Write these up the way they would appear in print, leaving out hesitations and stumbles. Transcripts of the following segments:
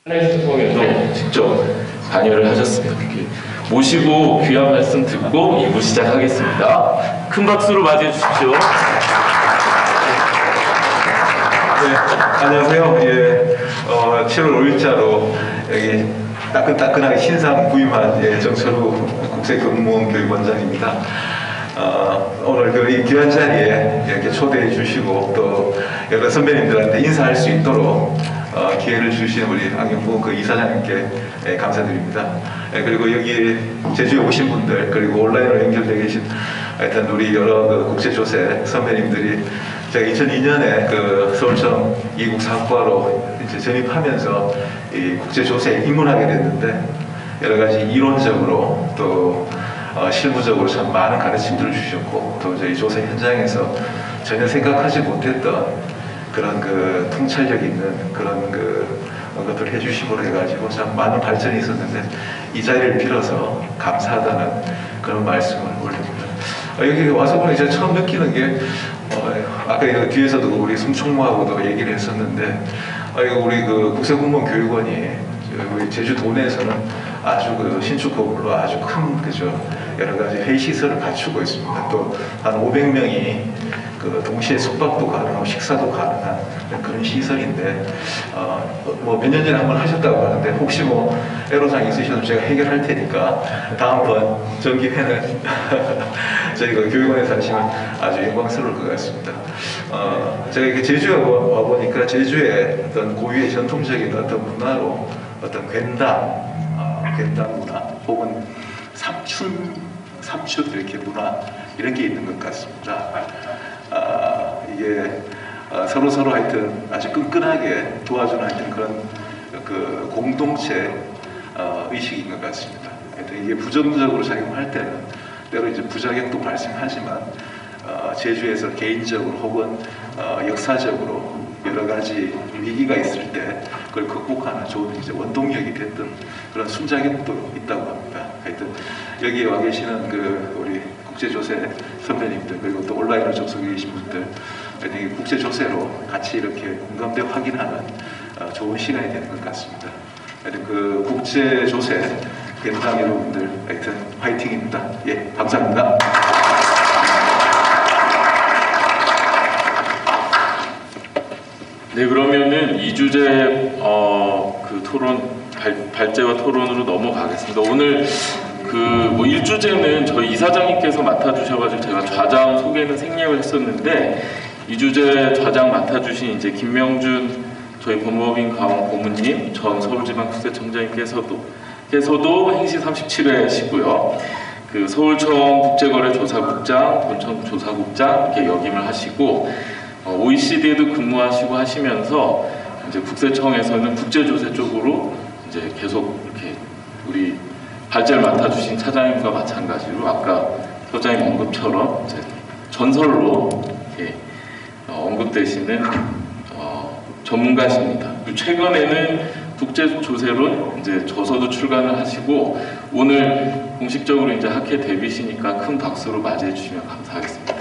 통해서 직접 관여를 하셨습니다. 모시고 귀한 말씀 듣고 2부 시작하겠습니다. 큰 박수로 맞이해 주십시오. 네, 안녕하세요. 7월 5일자로 여기 따끈따끈하게 신상 부임한 정철우 국제근무원교육원장입니다. 오늘 이 귀한 자리에 이렇게 초대해 주시고 또 여러 선배님들한테 인사할 수 있도록 기회를 주신 우리 안경부 이사장님께 감사드립니다. 그리고 여기 제주에 오신 분들 그리고 온라인으로 연결되어 계신 하여튼 우리 여러 국제조세 선배님들이 제가 2002년에 서울청 이국사학과로 이제 전입하면서 이 국제조세에 입문하게 됐는데 여러 가지 이론적으로 또 실무적으로 참 많은 가르침들을 주셨고 또 저희 조세 현장에서 전혀 생각하지 못했던 그런 통찰력 있는 그런 것들을 해주심으로 해가지고 참 많은 발전이 있었는데 이 자리를 빌어서 감사하다는 그런 말씀을 올립니다. 여기 와서 보니 제가 처음 느끼는 게 아까 뒤에서도 우리 숨총무하고도 얘기를 했었는데 우리 국세공무원 교육원이 우리 제주도 내에서는 아주 신축 건물로 아주 큰 여러 가지 회의 시설을 갖추고 있습니다. 또 한 500명이 동시에 숙박도 가능하고 식사도 가능한 그런 시설인데 몇 년 전에 한번 하셨다고 하는데 혹시 애로사항 있으시면 제가 해결할 테니까 다음번 정기회는 저희가 교육원에서 하시면 아주 영광스러울 것 같습니다. 제가 이렇게 제주에 와 보니까 제주의 어떤 고유의 전통적인 어떤 문화로 어떤 괜담 문화 혹은 삼춘 이렇게 문화 이런 게 있는 것 같습니다. 이게 서로 하여튼 아주 끈끈하게 도와주는 하여튼 그런 공동체 의식인 것 같습니다. 하여튼 이게 부정적으로 작용할 때는 때로 이제 부작용도 발생하지만 제주에서 개인적으로 혹은 역사적으로 여러 가지 위기가 있을 때 그걸 극복하는 좋은 이제 원동력이 됐던 그런 순작용도 있다고 합니다. 하여튼 여기에 와 계시는 우리 국제조세 선배님들 그리고 또 온라인으로 접속해 계신 분들 하여튼 국제조세로 같이 이렇게 공감대 확인하는 좋은 시간이 되는 것 같습니다. 하여튼 국제조세 괜담 여러분들 하여튼 화이팅입니다. 예, 감사합니다. 네, 그러면은 이 주제 토론 발제와 토론으로 넘어가겠습니다. 오늘 1주제는 저희 이사장님께서 맡아주셔가지고 제가 좌장 소개는 생략을 했었는데 이 주제 좌장 맡아주신 이제 김명준 저희 법무법인 강원 고문님 전 서울지방국세청장님께서도 행시 37회시고요. 서울청 국제거래조사국장, 본청조사국장 이렇게 역임을 하시고 OECD에도 근무하시고 하시면서 이제 국세청에서는 국제조세 쪽으로 이제 계속 이렇게 우리 발제를 맡아주신 차장님과 마찬가지로 아까 소장님 언급처럼 이제 전설로 이렇게 언급되시는 전문가십니다. 최근에는 국제조세론 이제 저서도 출간을 하시고 오늘 공식적으로 이제 학회 데뷔시니까 큰 박수로 맞이해 주시면 감사하겠습니다.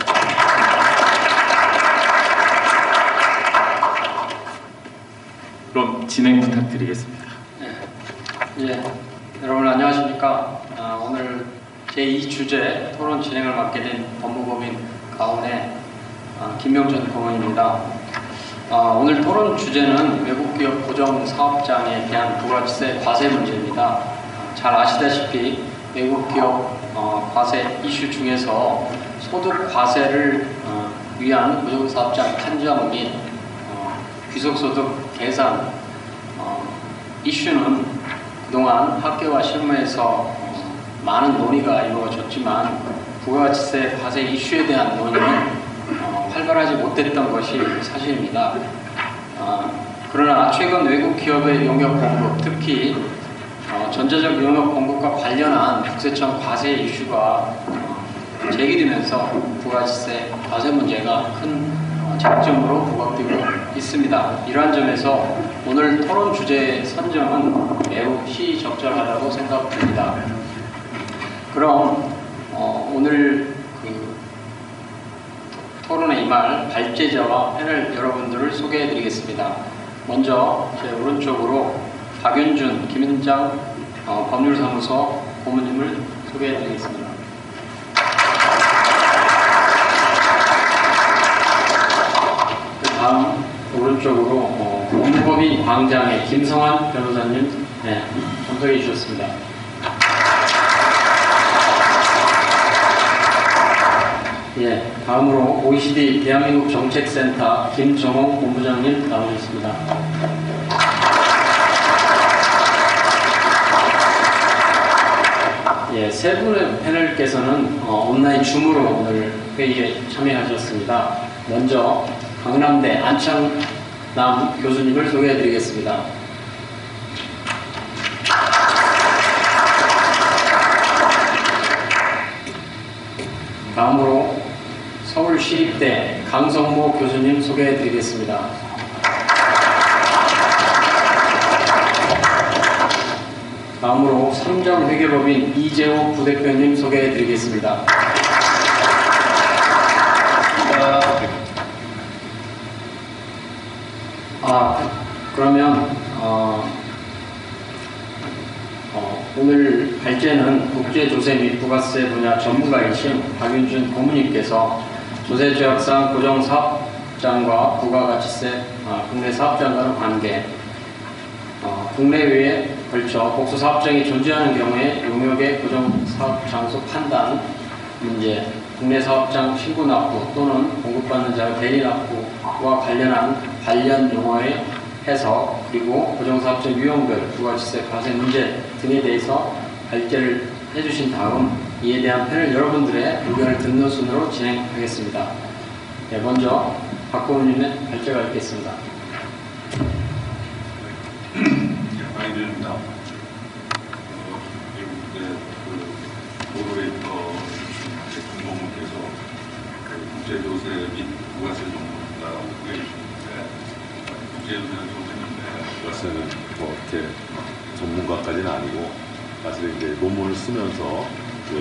그럼 진행 부탁드리겠습니다. 네, 여러분 안녕하십니까? 오늘 제2주제 토론 진행을 맡게 된 법무법인 가온의 김명준 고문입니다. 오늘 토론 주제는 외국기업 고정사업장에 대한 부가세 과세 문제입니다. 잘 아시다시피 외국기업 과세 이슈 중에서 소득 과세를 위한 고정사업장 판정 및 귀속소득 계산 이슈는 그동안 학계와 실무에서 많은 논의가 이루어졌지만 부가세 과세 이슈에 대한 논의는 활발하지 못했던 것이 사실입니다. 그러나 최근 외국 기업의 용역 공급, 특히 전자적 용역 공급과 관련한 국세청 과세 이슈가 제기되면서 부가세 과세 문제가 큰 쟁점으로 부각되고 있습니다. 이러한 점에서 오늘 토론 주제의 선정은 매우 시적절하다고 생각됩니다. 그럼 오늘 토론에 임할 발제자와 패널 여러분들을 소개해 드리겠습니다. 먼저 제 오른쪽으로 박윤준, 김현장 법률사무소 고문님을 소개해드리겠습니다. 다음 오른쪽으로 법무법인 광장의 김성환 변호사님 참석해 주셨습니다. 예, 다음으로 OECD 대한민국 정책센터 김정홍 본부장님 나오셨습니다. 예, 세 분의 패널께서는 온라인 줌으로 오늘 회의에 참여하셨습니다. 먼저 강남대 안창남 교수님을 소개해드리겠습니다. 다음으로 서울시립대 강성모 교수님 소개해드리겠습니다. 다음으로 삼정회계법인 이재호 부대표님 소개해드리겠습니다. 그러면 오늘 발제는 국제조세 및 부가세 분야 전문가이신 박윤준 고문님께서 조세조약상 고정사업장과 부가가치세 국내 사업장과의 관계, 국내외에 걸쳐 복수사업장이 존재하는 경우에 용역의 고정사업장소 판단 문제, 국내 사업장 신고 납부 또는 공급받는 자의 대리 납부와 관련한 관련 용어의 해석, 그리고 고정사업장 유형별 부가치세 과세 문제 등에 대해서 발제를 해주신 다음 이에 대한 패널 여러분들의 의견을 듣는 순으로 진행하겠습니다. 네, 먼저 박 고문님의 발제가 있겠습니다. 아이들입니다. 모더레이터 공무원께서 국제조세 및 부가세 전문가라고 계시는데 국제조세는 부가세는 뭐 이렇게 전문가까지는 아니고 사실 이제 논문을 쓰면서 이제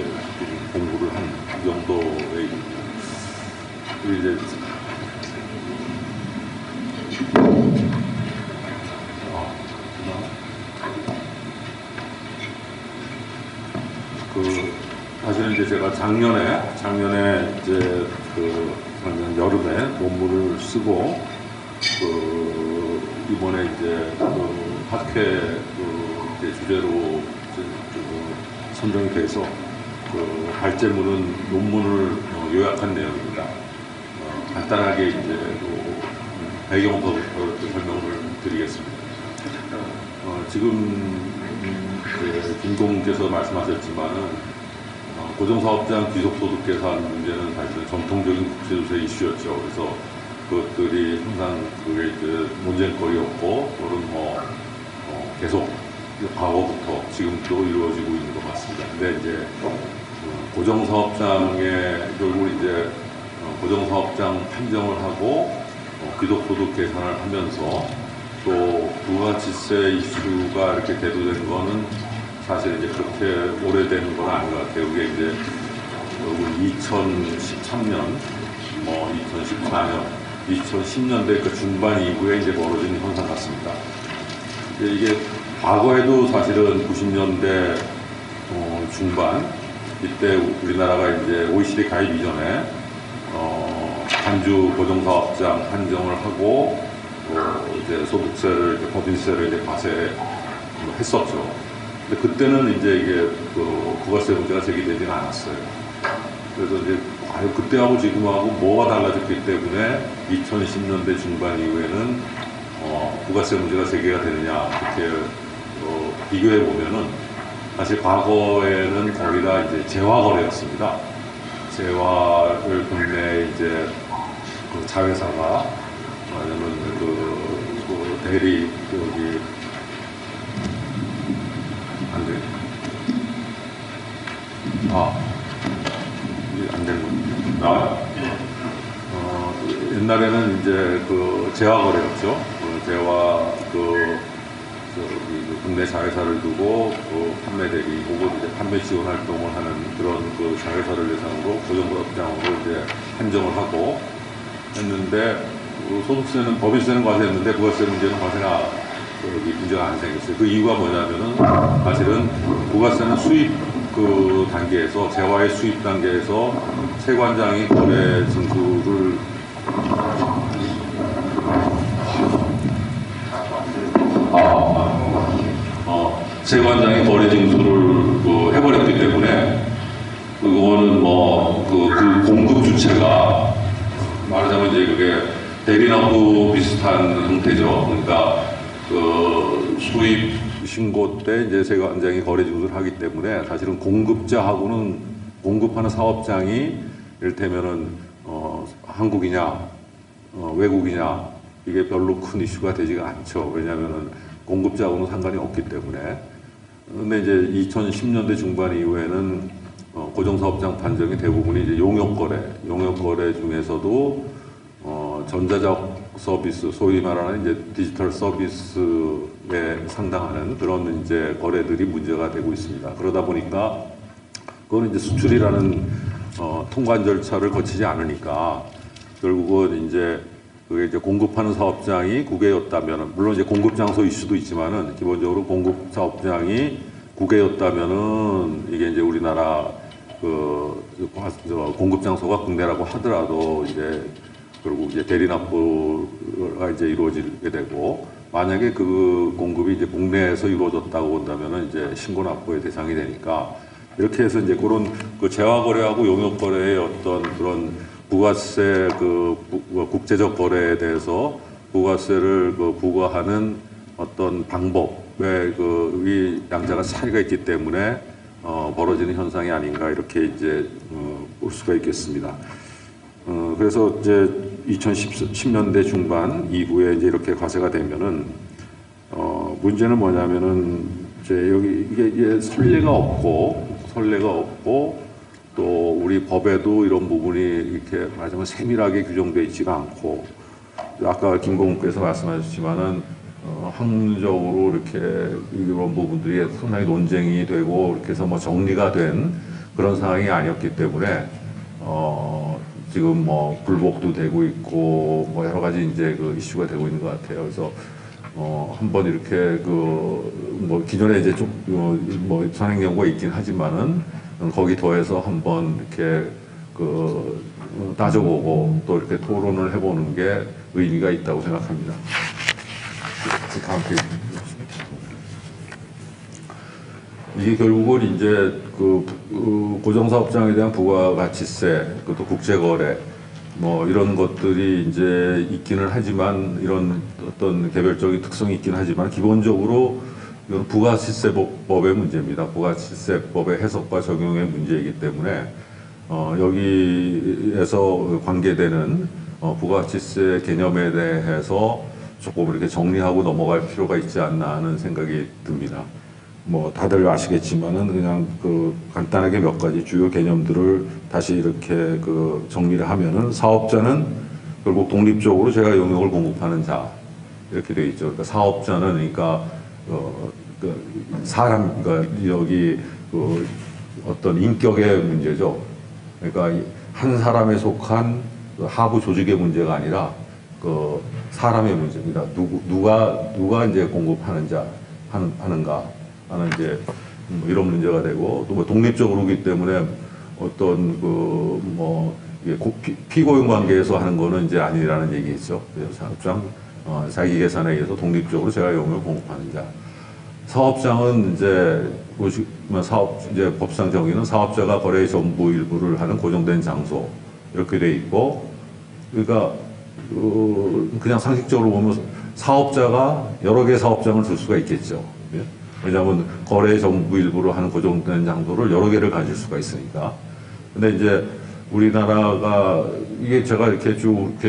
공부를 한 정도의 그리고 이제 사실은 이제 제가 작년에 이제 작년 여름에 논문을 쓰고 이번에 이제 학회 이제 주제로 이제 선정이 돼서 발제문은 논문을 요약한 내용입니다. 간단하게 이제 배경부터 설명을 드리겠습니다. 지금 김동욱께서 말씀하셨지만은 고정사업장 귀속소득 계산 문제는 사실 전통적인 국제조세 이슈였죠. 그래서 그것들이 항상 그게 이제 논쟁거리였고, 또는 계속 과거부터 지금도 이루어지고 있는 것 같습니다. 근데 이제 고정사업장에 결국 이제 고정사업장 판정을 하고 귀속소득 계산을 하면서 또 부가치세 이슈가 이렇게 대두된 거는 사실 이제 그렇게 오래된 건 아닌 것 같아요. 그게 이제 2013년, 2014년, 2010년대 그 중반 이후에 이제 벌어진 현상 같습니다. 이게 과거에도 사실은 90년대 중반 이때 우리나라가 이제 OECD 가입 이전에 단주 고정사업장 판정을 하고 이제 소득세를 이제 법인세를 이제 과세했었죠. 근데 그때는 이제 이게 부가세 문제가 제기되지는 않았어요. 그래서 이제 그때하고 지금하고 뭐가 달라졌기 때문에 2010년대 중반 이후에는 부가세 문제가 제기가 되느냐 이렇게 비교해 보면은 사실 과거에는 거의 다 이제 재화거래였습니다. 재화를 국내 이제 자회사가 아니면 대리 여기 안 돼. 안 되는 거. 나와요? 옛날에는 이제 재화거래였죠. 재화 국내 자회사를 두고 판매 대리 혹은 이제 판매 지원 활동을 하는 그런 자회사를 대상으로 고정사업장으로 이제 한정을 하고 했는데 소득세는 법인세는 과세했는데 부가세 문제는 과세가 문제가 안 생겼어요. 그 이유가 뭐냐면은 사실은 부가세는 수입 그 단계에서 재화의 수입 단계에서 세관장이 거래 징수를 세관장이 거래 징수를 해버렸기 때문에 그거는 그 공급 주체가 말하자면 이제 그게 대리납부 비슷한 형태죠. 그러니까 그 수입 신고 때 이제 세관장이 거래 징수를 하기 때문에 사실은 공급자하고는 공급하는 사업장이 이를테면은 한국이냐 외국이냐 이게 별로 큰 이슈가 되지가 않죠. 왜냐하면은 공급자하고는 상관이 없기 때문에. 근데 이제 2010년대 중반 이후에는 고정사업장 판정이 대부분이 이제 용역거래 중에서도 전자적 서비스, 소위 말하는 이제 디지털 서비스에 상당하는 그런 이제 거래들이 문제가 되고 있습니다. 그러다 보니까 그거는 이제 수출이라는 통관 절차를 거치지 않으니까 결국은 이제 그게 이제 공급하는 사업장이 국외였다면은, 물론 이제 공급 장소 이슈도 있지만은 기본적으로 공급 사업장이 국외였다면은 이게 이제 우리나라 공급 장소가 국내라고 하더라도 이제 결국 이제 대리납부가 이제 이루어지게 되고, 만약에 그 공급이 이제 국내에서 이루어졌다고 본다면은 이제 신고납부의 대상이 되니까, 이렇게 해서 이제 그런 그 재화거래하고 용역거래의 어떤 그런 부가세 국제적 거래에 대해서 부가세를 부과하는 어떤 방법의 이 양자가 차이가 있기 때문에 벌어지는 현상이 아닌가 이렇게 이제 볼 수가 있겠습니다. 그래서 이제 2010년대 중반 이후에 이제 이렇게 과세가 되면은 문제는 뭐냐면은 이제 여기 이게 선례가 없고 또 우리 법에도 이런 부분이 이렇게 말하자면 세밀하게 규정되어 있지가 않고, 아까 김공무께서 말씀하셨지만은 학문적으로 이렇게 이런 부분들이 상당히 논쟁이 되고 이렇게 해서 뭐 정리가 된 그런 상황이 아니었기 때문에 지금 뭐 불복도 되고 있고 뭐 여러 가지 이제 그 이슈가 되고 있는 것 같아요. 그래서 한번 이렇게 뭐 기존에 이제 좀 뭐 선행 연구가 있긴 하지만은 거기 더해서 한번 이렇게 따져보고 또 이렇게 토론을 해보는 게 의미가 있다고 생각합니다. 다음 페이지. 이게 결국은 이제 고정사업장에 대한 부가가치세, 또 국제거래, 뭐 이런 것들이 이제 있기는 하지만, 이런 어떤 개별적인 특성이 있기는 하지만, 기본적으로 이건 부가가치세법의 문제입니다. 부가가치세법의 해석과 적용의 문제이기 때문에 여기에서 관계되는 부가가치세 개념에 대해서 조금 이렇게 정리하고 넘어갈 필요가 있지 않나 하는 생각이 듭니다. 뭐 다들 아시겠지만은 그냥 간단하게 몇 가지 주요 개념들을 다시 이렇게 정리를 하면은, 사업자는 결국 독립적으로 제가 용역을 공급하는 자 이렇게 되어 있죠. 그러니까 사업자는 사람, 여기 어떤 인격의 문제죠. 그러니까 한 사람에 속한 하부 조직의 문제가 아니라 사람의 문제입니다. 누가 이제 공급하는 자 하는가 하는 이제 이런 문제가 되고, 또 뭐 독립적으로 오기 때문에 어떤 피고용 관계에서 하는 거는 이제 아니라는 얘기겠죠. 사업장 자기 계산에 의해서 독립적으로 제가 용역을 공급하는 자. 사업장은 이제 이제 법상 정의는 사업자가 거래의 전부 일부를 하는 고정된 장소 이렇게 돼 있고, 그러니까 그냥 상식적으로 보면 사업자가 여러 개의 사업장을 둘 수가 있겠죠. 왜냐하면 거래의 전부 일부를 하는 고정된 장소를 여러 개를 가질 수가 있으니까. 근데 이제 우리나라가 이게 제가 이렇게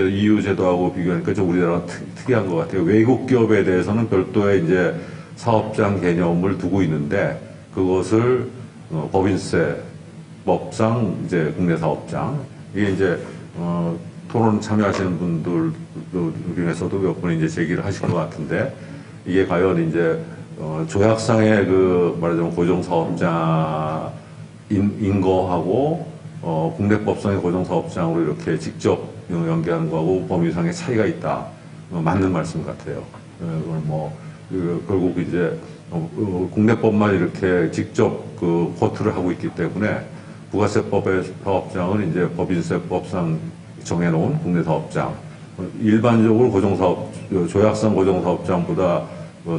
EU 제도하고 비교하니까 좀 우리나라가 특이한 것 같아요. 외국 기업에 대해서는 별도의 이제 사업장 개념을 두고 있는데, 그것을 법인세 법상 이제 국내 사업장, 이게 이제 토론 참여하시는 분들 중에서도 몇 분 이제 제기를 하실 것 같은데, 이게 과연 이제 조약상의 말하자면 고정사업장인 거하고 국내법상의 고정사업장으로 이렇게 직접 연계하는 거하고 범위상의 차이가 있다. 맞는 말씀 같아요. 그걸 뭐 결국 이제 국내법만 이렇게 직접 그 코트를 하고 있기 때문에 부가세법의 사업장은 이제 법인세법상 정해놓은 국내 사업장, 일반적으로 조약상 고정사업장보다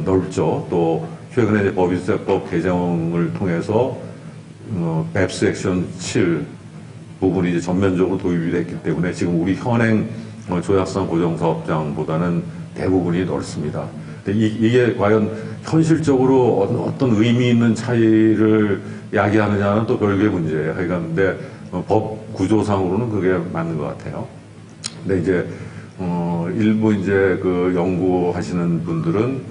넓죠. 또 최근에 이제 법인세법 개정을 통해서 뱁스 액션 7 부분이 이제 전면적으로 도입이 됐기 때문에 지금 우리 현행 조약상 고정사업장보다는 대부분이 넓습니다. 근데 이게 과연 현실적으로 어떤 의미 있는 차이를 야기하느냐는 또 별개의 문제예요. 그러니까 근데 법 구조상으로는 그게 맞는 것 같아요. 근데 이제 일부 이제 그 연구하시는 분들은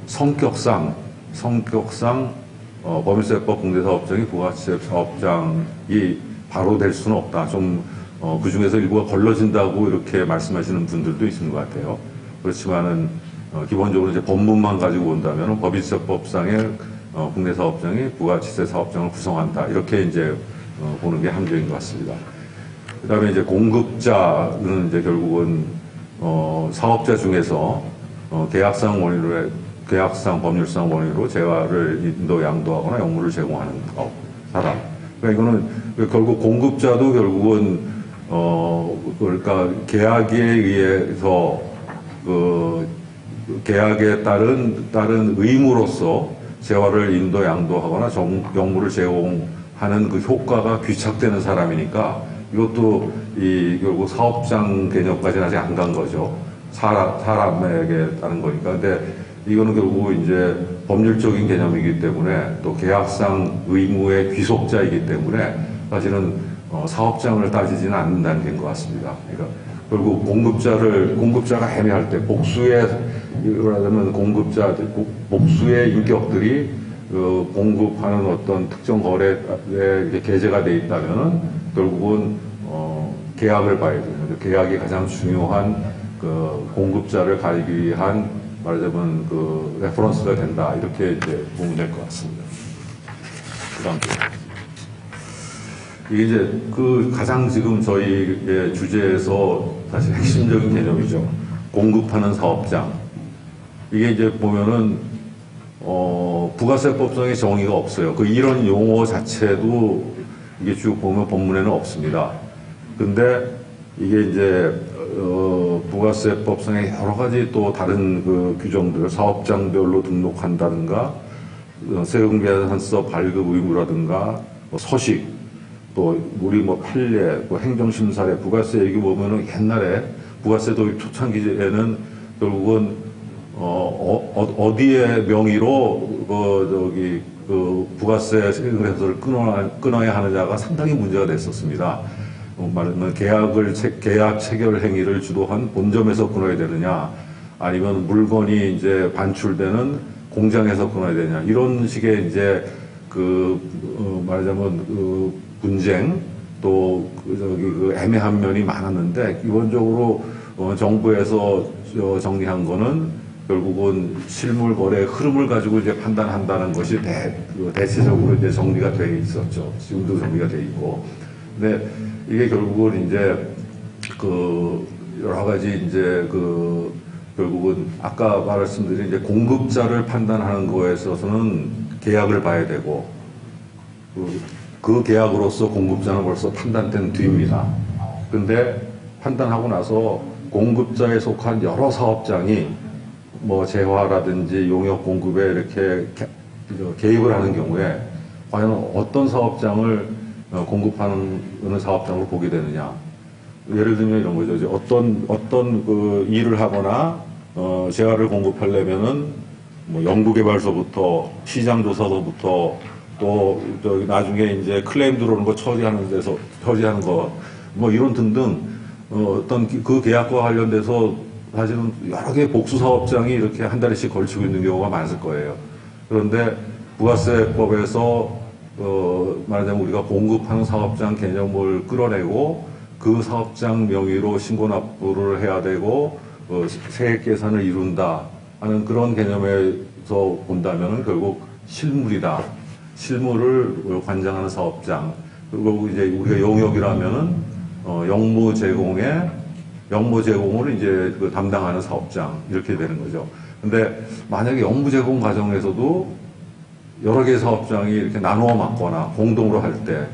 성격상 법인세법 국내사업장이 부가세사업장이 바로 될 수는 없다. 좀 그 중에서 일부가 걸러진다고 이렇게 말씀하시는 분들도 있는 것 같아요. 그렇지만은 기본적으로 이제 법문만 가지고 본다면 법인세법상의 국내사업장이 부가지세사업장을 구성한다. 이렇게 이제 보는 게 함정인 것 같습니다. 그다음에 이제 공급자는 이제 결국은 사업자 중에서 계약상 법률상 원인으로 재화를 인도 양도하거나 영무를 제공하는 사람. 그러니까 이거는 결국 공급자도 결국은 그러니까 계약에 의해서 그 계약에 따른 의무로서 재화를 인도 양도하거나 영무를 제공하는 그 효과가 귀착되는 사람이니까 이것도 결국 사업장 개념까지는 아직 안 간 거죠. 사람에게 따른 거니까. 근데 이거는 결국 이제 법률적인 개념이기 때문에 또 계약상 의무의 귀속자이기 때문에 사실은 사업장을 따지지는 않는다는 게 것 같습니다. 그러니까 결국 공급자가 애매할 때 말하자면 복수의 인격들이 공급하는 어떤 특정 거래에 게재가 돼 있다면은 결국은 계약을 봐야 돼요. 계약이 가장 중요한 그 공급자를 가리기 위한 말하자면 그 레퍼런스가 된다. 이렇게 이제 보면 될 것 같습니다. 그다음 이게 이제 그 가장 지금 저희의 주제에서 사실 핵심적인 개념이죠. 공급하는 사업장. 이게 이제 보면은 부가세법상의 정의가 없어요. 이런 용어 자체도 이게 쭉 보면 본문에는 없습니다. 근데 이게 이제 부가세법상의 여러 가지 또 다른 그 규정들, 사업장별로 등록한다든가, 세금계산서 발급 의무라든가, 서식, 또 우리 판례, 행정심사례, 부가세 얘기 보면은 옛날에 부가세 도입 초창기에는 결국은 어디의 명의로 부가세 세금계산서를 끊어야 하느냐가 상당히 문제가 됐었습니다. 말하면 계약 체결 행위를 주도한 본점에서 끊어야 되느냐, 아니면 물건이 이제 반출되는 공장에서 끊어야 되느냐, 이런 식의 이제 말하자면 분쟁, 또 애매한 면이 많았는데, 기본적으로 정부에서 정리한 거는 결국은 실물 거래의 흐름을 가지고 이제 판단한다는 것이 대체적으로 이제 정리가 돼 있었죠. 지금도 정리가 돼 있고. 근데 이게 결국은 이제 여러 가지 이제 결국은 아까 말씀드린 이제 공급자를 판단하는 거에 있어서는 계약을 봐야 되고, 그 계약으로서 공급자는 벌써 판단된 뒤입니다. 근데 판단하고 나서 공급자에 속한 여러 사업장이 재화라든지 용역 공급에 이렇게 개입을 하는 경우에 과연 어떤 사업장을 공급하는 사업장으로 보게 되느냐. 예를 들면 이런 거죠. 어떤 일을 하거나 재화를 공급하려면은 연구개발서부터 시장조사서부터 또 나중에 이제 클레임 들어오는 거 처리하는 거 이런 등등 어떤 그 계약과 관련돼서 사실은 여러 개의 복수 사업장이 이렇게 한 달씩 걸치고 있는 경우가 많을 거예요. 그런데 부가세법에서 말하자면 우리가 공급하는 사업장 개념을 끌어내고 그 사업장 명의로 신고납부를 해야 되고 세액 계산을 이룬다 하는 그런 개념에서 본다면은 결국 실물이다. 실물을 관장하는 사업장. 그리고 이제 우리가 용역이라면은 영무 제공을 이제 담당하는 사업장 이렇게 되는 거죠. 근데 만약에 영무 제공 과정에서도 여러 개의 사업장이 이렇게 나누어 맡거나 공동으로 할 때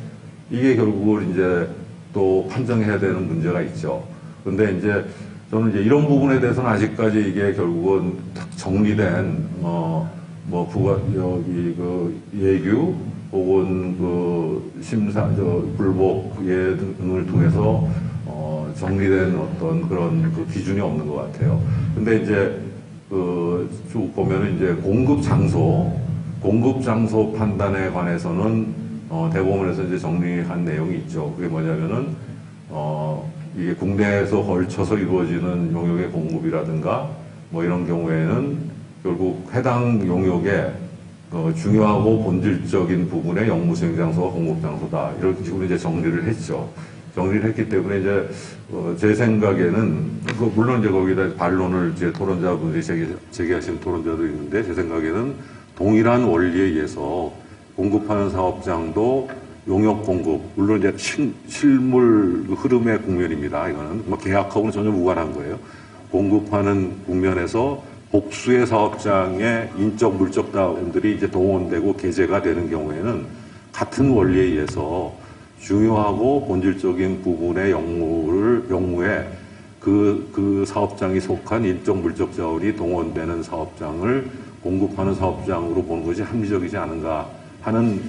이게 결국은 이제 또 판정해야 되는 문제가 있죠. 근데 이제 저는 이제 이런 부분에 대해서는 아직까지 이게 결국은 딱 정리된 뭐 여기 그 예규 혹은 그 심사 불복 예 등을 통해서 정리된 어떤 그런 그 기준이 없는 것 같아요. 근데 이제 쭉 보면은 이제 공급 장소 판단에 관해서는 대법원에서 이제 정리한 내용이 있죠. 그게 뭐냐면은 이게 국내에서 걸쳐서 이루어지는 용역의 공급이라든가 뭐 이런 경우에는 결국 해당 용역의 중요하고 본질적인 부분의 영무 수행 장소가 공급 장소다. 이런 식으로 이제 정리를 했죠. 정리를 했기 때문에 이제 제 생각에는 물론 이제 거기다 반론을 이제 토론자분들이 제기하신 토론자도 있는데 제 생각에는 동일한 원리에 의해서 공급하는 사업장도 용역 공급 물론 이제 실물 흐름의 국면입니다. 이거는 뭐 계약하고는 전혀 무관한 거예요. 공급하는 국면에서 복수의 사업장의 인적 물적 자원들이 이제 동원되고 게재가 되는 경우에는 같은 원리에 의해서 중요하고 본질적인 부분의 영무에 그 사업장이 속한 인적 물적 자원이 동원되는 사업장을 공급하는 사업장으로 보는 것이 합리적이지 않은가 하는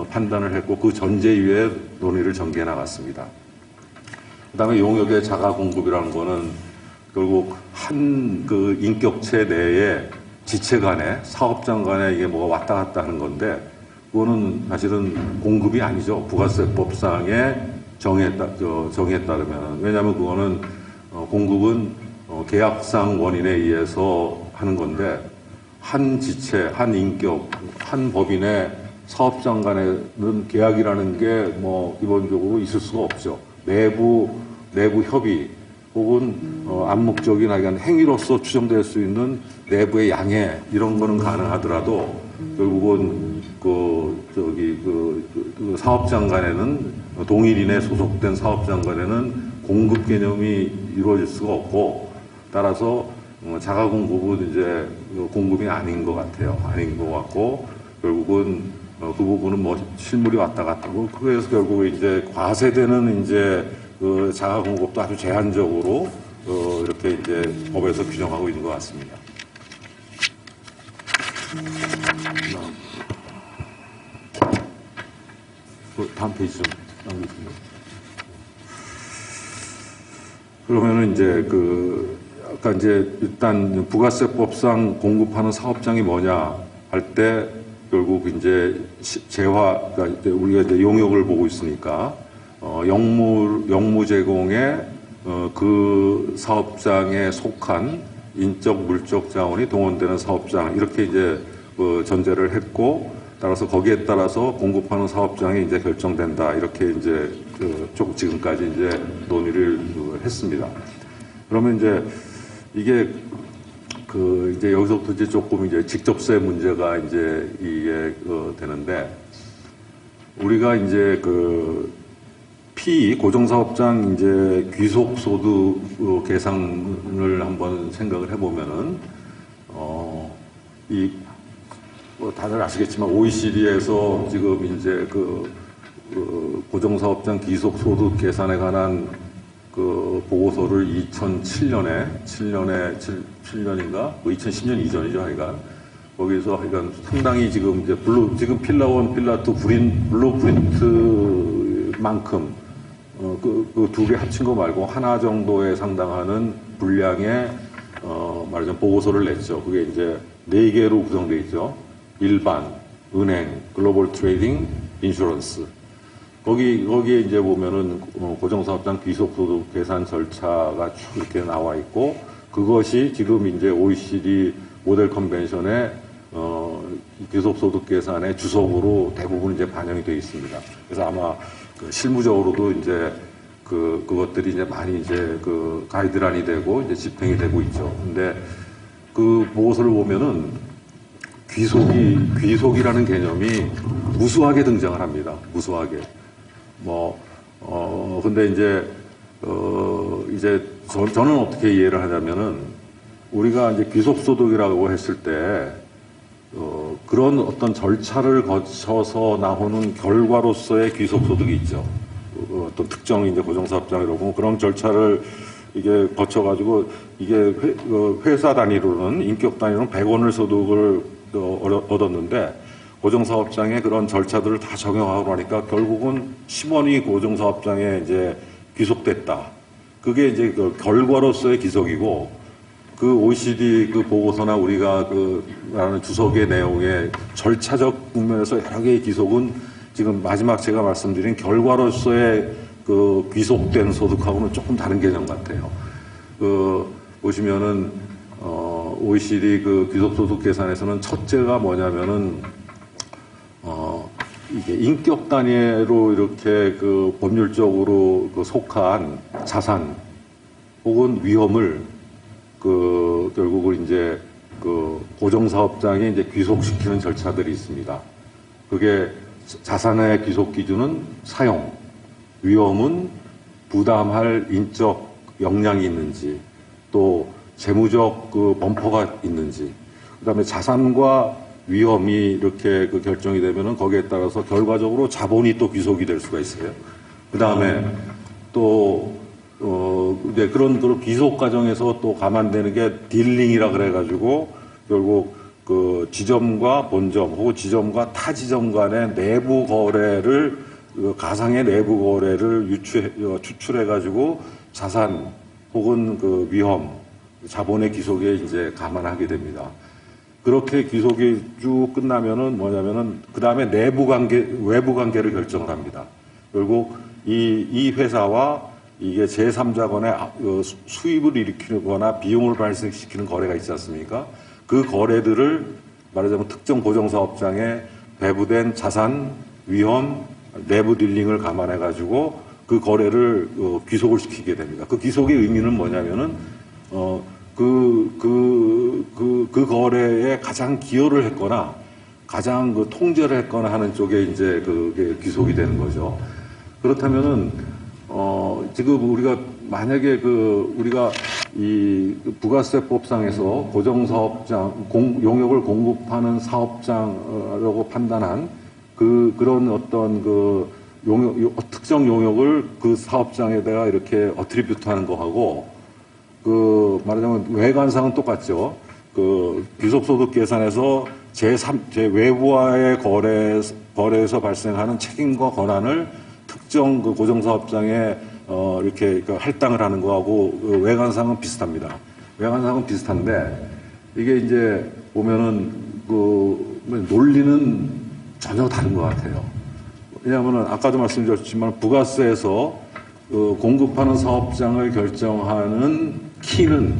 판단을 했고 그 전제 위에 논의를 전개해 나갔습니다. 그 다음에 용역의 자가 공급이라는 거는 결국 한 그 인격체 내에 지체 간에 사업장 간에 이게 뭐가 왔다 갔다 하는 건데 그거는 사실은 공급이 아니죠. 부가세법상의 정의에 따르면. 왜냐하면 그거는 공급은 계약상 원인에 의해서 하는 건데 한 지체, 한 인격, 한 법인의 사업장 간에는 계약이라는 게 뭐 기본적으로 있을 수가 없죠. 내부 협의 혹은 암묵적인 행위로서 추정될 수 있는 내부의 양해 이런 거는 가능하더라도 결국은 그 사업장 간에는 동일인에 소속된 사업장 간에는 공급 개념이 이루어질 수가 없고 따라서 자가 공급은 이제 공급이 아닌 것 같아요. 아닌 것 같고 결국은 그 부분은 뭐 실물이 왔다 갔다 하고 그래서 결국 이제 과세되는 이제 그 자가 공급도 아주 제한적으로 이렇게 이제 법에서 규정하고 있는 것 같습니다. 다음 페이지 좀 남겨주세요. 그러면은 이제 아까 이제 일단 부가세법상 공급하는 사업장이 뭐냐 할 때 결국 이제 그러니까 이제 우리가 이제 용역을 보고 있으니까 영무 제공에 그 사업장에 속한 인적 물적 자원이 동원되는 사업장 이렇게 이제 전제를 했고 따라서 거기에 따라서 공급하는 사업장이 이제 결정된다 이렇게 이제 지금까지 이제 논의를 했습니다. 그러면 이제 이게 이제 여기서부터 이제 조금 이제 직접세 문제가 이제 이게 되는데 우리가 이제 고정사업장 이제 귀속소득 계산을 한번 생각을 해보면은 다들 아시겠지만 OECD에서 지금 이제 고정사업장 귀속소득 계산에 관한 보고서를 2007년인가 2010년 이전이죠, 하여간 거기서 하여간 상당히 지금 이제 지금 필라 1, 필라 2 블루프린트만큼 그 두 개 합친 거 말고 하나 정도에 상당하는 분량의 말하자면 보고서를 냈죠. 그게 이제 4개로 구성되어 있죠. 일반, 은행, 글로벌 트레이딩, 인슈런스. 거기에 이제 보면은 고정사업장 귀속소득 계산 절차가 쭉 이렇게 나와 있고 그것이 지금 이제 OECD 모델 컨벤션의 귀속소득 계산의 주석으로 대부분 이제 반영이 되어 있습니다. 그래서 아마 실무적으로도 이제 그것들이 이제 많이 이제 가이드라인이 되고 이제 집행이 되고 있죠. 근데 그 보고서를 보면은 귀속이라는 개념이 무수하게 등장을 합니다. 무수하게. 근데 이제 저는 어떻게 이해를 하냐면은 우리가 이제 귀속소득이라고 했을 때, 그런 어떤 절차를 거쳐서 나오는 결과로서의 귀속소득이 있죠. 어떤 특정 이제 고정사업장이라고 그런 절차를 이게 거쳐가지고 이게 회사 단위로는 인격 단위로는 100원을 소득을 얻었는데 고정사업장에 그런 절차들을 다 적용하고 하니까 결국은 10원이 고정사업장에 이제 귀속됐다. 그게 이제 그 결과로서의 귀속이고 그 OECD 그 보고서나 우리가 그 말하는 주석의 내용의 절차적 국면에서 여러 개의 귀속은 지금 마지막 제가 말씀드린 결과로서의 그 귀속된 소득하고는 조금 다른 개념 같아요. 그 보시면은 OECD 그 귀속소득 계산에서는 첫째가 뭐냐면은 이게 인격 단위로 이렇게 그 법률적으로 그 속한 자산 혹은 위험을 그 결국은 이제 그 고정사업장에 이제 귀속시키는 절차들이 있습니다. 그게 자산의 귀속 기준은 사용, 위험은 부담할 인적 역량이 있는지, 또 재무적 그 범퍼가 있는지, 그다음에 자산과 위험이 이렇게 그 결정이 되면은 거기에 따라서 결과적으로 자본이 또 귀속이 될 수가 있어요. 그다음에 또 이제 그런 귀속 과정에서 또 감안되는 게 딜링이라 그래가지고 결국 그 지점과 본점 혹은 지점과 타 지점 간의 내부 거래를 가상의 내부 거래를 추출해가지고 자산 혹은 그 위험, 자본의 귀속에 이제 감안하게 됩니다. 그렇게 귀속이 쭉 끝나면은 뭐냐면은 그 다음에 내부 관계, 외부 관계를 결정을 합니다. 결국 이 회사와 이게 제3자간의 수입을 일으키거나 비용을 발생시키는 거래가 있지 않습니까? 그 거래들을 말하자면 특정 고정사업장에 배부된 자산, 위험, 내부 딜링을 감안해가지고 그 거래를 귀속을 시키게 됩니다. 그 귀속의 의미는 뭐냐면은 그 거래에 가장 기여를 했거나 가장 그 통제를 했거나 하는 쪽에 이제 그게 귀속이 되는 거죠. 그렇다면은 지금 우리가 만약에 우리가 이 부가세법상에서 고정사업장 용역을 공급하는 사업장이라고 판단한 그런 어떤 특정 용역을 그 사업장에다가 이렇게 어트리뷰트하는 거하고 말하자면 외관상은 똑같죠. 귀속소득 계산에서 제 외부와의 거래에서 발생하는 책임과 권한을 특정 고정사업장에 이렇게 할당을 하는 거하고 외관상은 비슷합니다. 외관상은 비슷한데 이게 이제 보면은 논리는 전혀 다른 것 같아요. 왜냐하면은 아까도 말씀드렸지만 부가세에서 공급하는 사업장을 결정하는 키는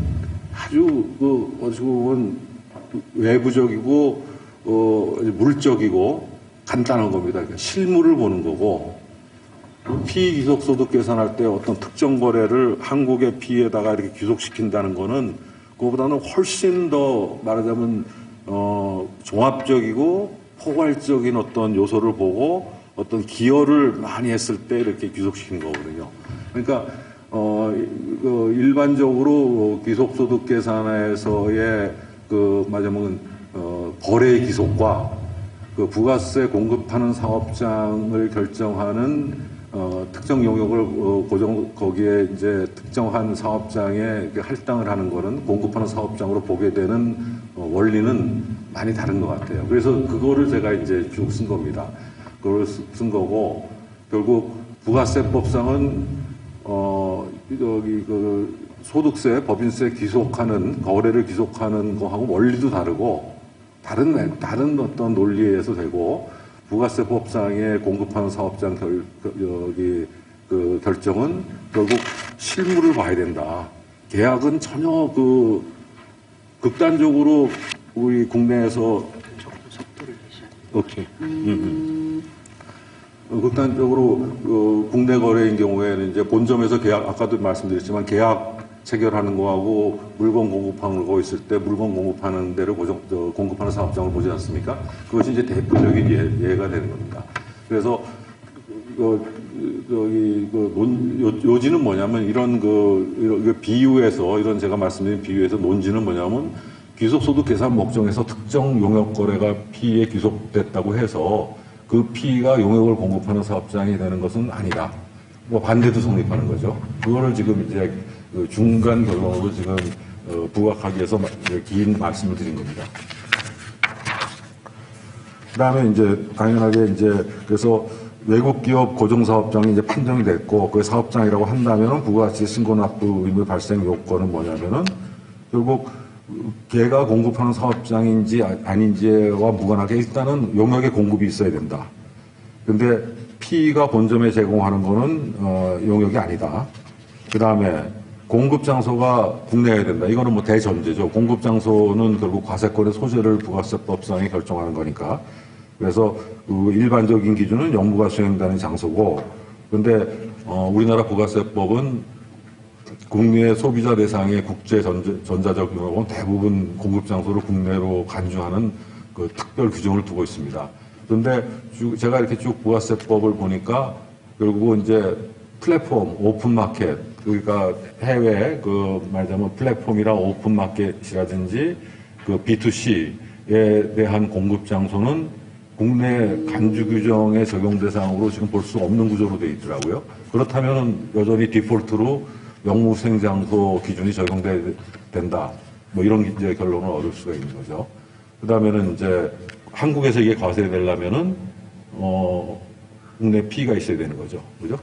아주 어떻게 보면 외부적이고 물적이고 간단한 겁니다. 그러니까 실물을 보는 거고 피귀속소득 계산할 때 어떤 특정 거래를 한국의 피에다가 이렇게 귀속시킨다는 거는 그거보다는 훨씬 더 말하자면 종합적이고 포괄적인 어떤 요소를 보고 어떤 기여를 많이 했을 때 이렇게 귀속시키는 거거든요. 그러니까 일반적으로 귀속소득 계산에서의 말하자면 거래의 귀속과 부가세 공급하는 사업장을 결정하는 특정 용역을 거기에 이제 특정한 사업장에 할당을 하는 거는 공급하는 사업장으로 보게 되는 원리는 많이 다른 것 같아요. 그래서 그거를 제가 이제 쭉 쓴 겁니다. 그걸 쓴 거고 결국 부가세법상은 소득세, 법인세 귀속하는 거래를 귀속하는 거하고 원리도 다르고 다른 어떤 논리에 의해서 되고 부가세법상에 공급하는 사업장 결정은 결국 실물을 봐야 된다. 계약은 전혀 극단적으로 우리 국내에서 오케이. 극단적으로 국내 거래인 경우에는 이제 본점에서 계약 아까도 말씀드렸지만 계약 체결하는 거하고 물건 공급하는 거 있을 때 물건 공급하는 데를 공급하는 사업장을 보지 않습니까? 그것이 이제 대표적인 예가 되는 겁니다. 그래서 요지는 뭐냐면 이런 비유에서, 이런 제가 말씀드린 비유에서 논지는 뭐냐면 귀속소득 계산 목적에서 특정 용역 거래가 피에 귀속됐다고 해서 그 피가 용역을 공급하는 사업장이 되는 것은 아니다. 뭐 반대도 성립하는 거죠. 그거를 지금 이제 그 중간 결론으로 지금 부각하기 위해서 긴 말씀을 드린 겁니다. 그 다음에 이제 당연하게 이제 그래서 외국 기업 고정사업장이 이제 판정이 됐고 그 사업장이라고 한다면은 부가가치 신고납부 의무 발생 요건은 뭐냐면은 결국 걔가 공급하는 사업장인지 아닌지와 무관하게 일단은 용역의 공급이 있어야 된다. 근데 P가 본점에 제공하는 거는 용역이 아니다. 그 다음에 공급 장소가 국내여야 된다. 이거는 뭐 대전제죠. 공급 장소는 결국 과세권의 소재를 부가세법상에 결정하는 거니까. 그래서 그 일반적인 기준은 영부가 수행되는 장소고, 근데 우리나라 부가세법은 국내 소비자 대상의 국제 전자적 용역은 대부분 공급 장소를 국내로 간주하는 그 특별 규정을 두고 있습니다. 그런데 제가 이렇게 쭉 부가세법을 보니까 결국은 이제 플랫폼, 오픈마켓, 그러니까 해외 그 말하자면 플랫폼이나 오픈마켓이라든지 그 B2C에 대한 공급 장소는 국내 간주 규정의 적용 대상으로 지금 볼 수 없는 구조로 되어 있더라고요. 그렇다면 여전히 디폴트로 영무 수행 장소 기준이 적용된다. 뭐 이런 이제 결론을 얻을 수가 있는 거죠. 그 다음에는 이제 한국에서 이게 과세되려면은 국내 피가 있어야 되는 거죠. 그죠?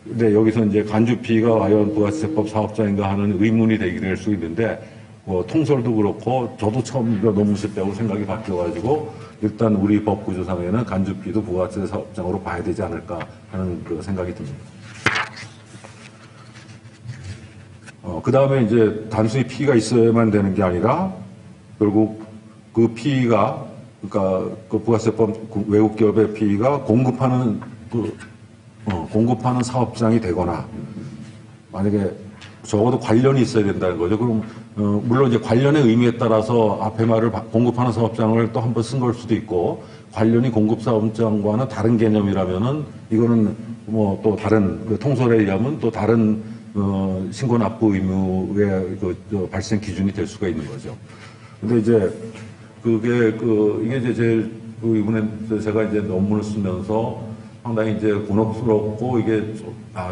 근데 여기서 이제 간주 피가 과연 부가세법 사업자인가 하는 의문이 되게 할 수 있는데, 통설도 그렇고, 저도 처음 이거 논문을 빼고 생각이 바뀌어가지고, 일단 우리 법 구조상에는 간주 피도 부가세 사업장으로 봐야 되지 않을까 하는 그 생각이 듭니다. 그 다음에 이제 단순히 피가 있어야만 되는 게 아니라, 결국 그 피가, 그러니까 그 부가세법 외국 기업의 피가 공급하는 사업장이 되거나, 만약에 적어도 관련이 있어야 된다는 거죠. 그럼, 물론 이제 관련의 의미에 따라서 앞에 말을 공급하는 사업장을 또 한 번 쓴 걸 수도 있고, 관련이 공급 사업장과는 다른 개념이라면은, 이거는 뭐 또 다른, 그 통설에 의하면 또 다른, 신고 납부 의무의 발생 기준이 될 수가 있는 거죠. 근데 이제, 이게 이제 제일, 이번에 제가 이제 논문을 쓰면서 상당히 이제 곤혹스럽고 이게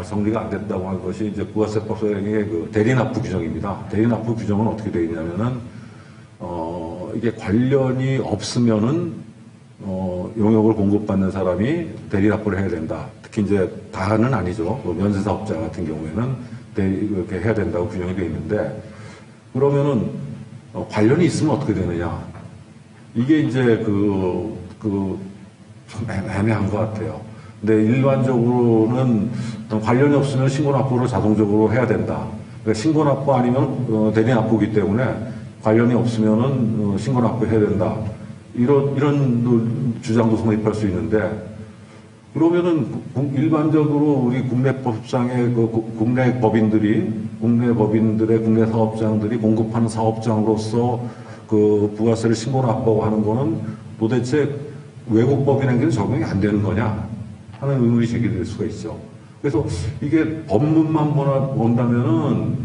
정리가 안 됐다고 하는 것이 이제 부가세법상의 그 대리납부 규정입니다. 대리납부 규정은 어떻게 되어 있냐면은, 이게 관련이 없으면은, 용역을 공급받는 사람이 대리납부를 해야 된다. 특히 이제 다는 아니죠. 면세사업자 같은 경우에는 이렇게 해야 된다고 규정이 되어 있는데, 그러면은, 관련이 있으면 어떻게 되느냐. 이게 이제 좀 애매한 것 같아요. 근데 일반적으로는 관련이 없으면 신고납부를 자동적으로 해야 된다. 그러니까 신고납부 아니면 대리납부이기 때문에 관련이 없으면은 신고납부 해야 된다. 이런 주장도 성립할 수 있는데, 그러면은 일반적으로 우리 국내법상의 국내 법인들의 국내 사업장들이 공급하는 사업장으로서 그 부가세를 신고납부하고 하는 거는 도대체 외국 법인에게는 적용이 안 되는 거냐 하는 의문이 제기될 수가 있죠. 그래서 이게 법문만 본다면은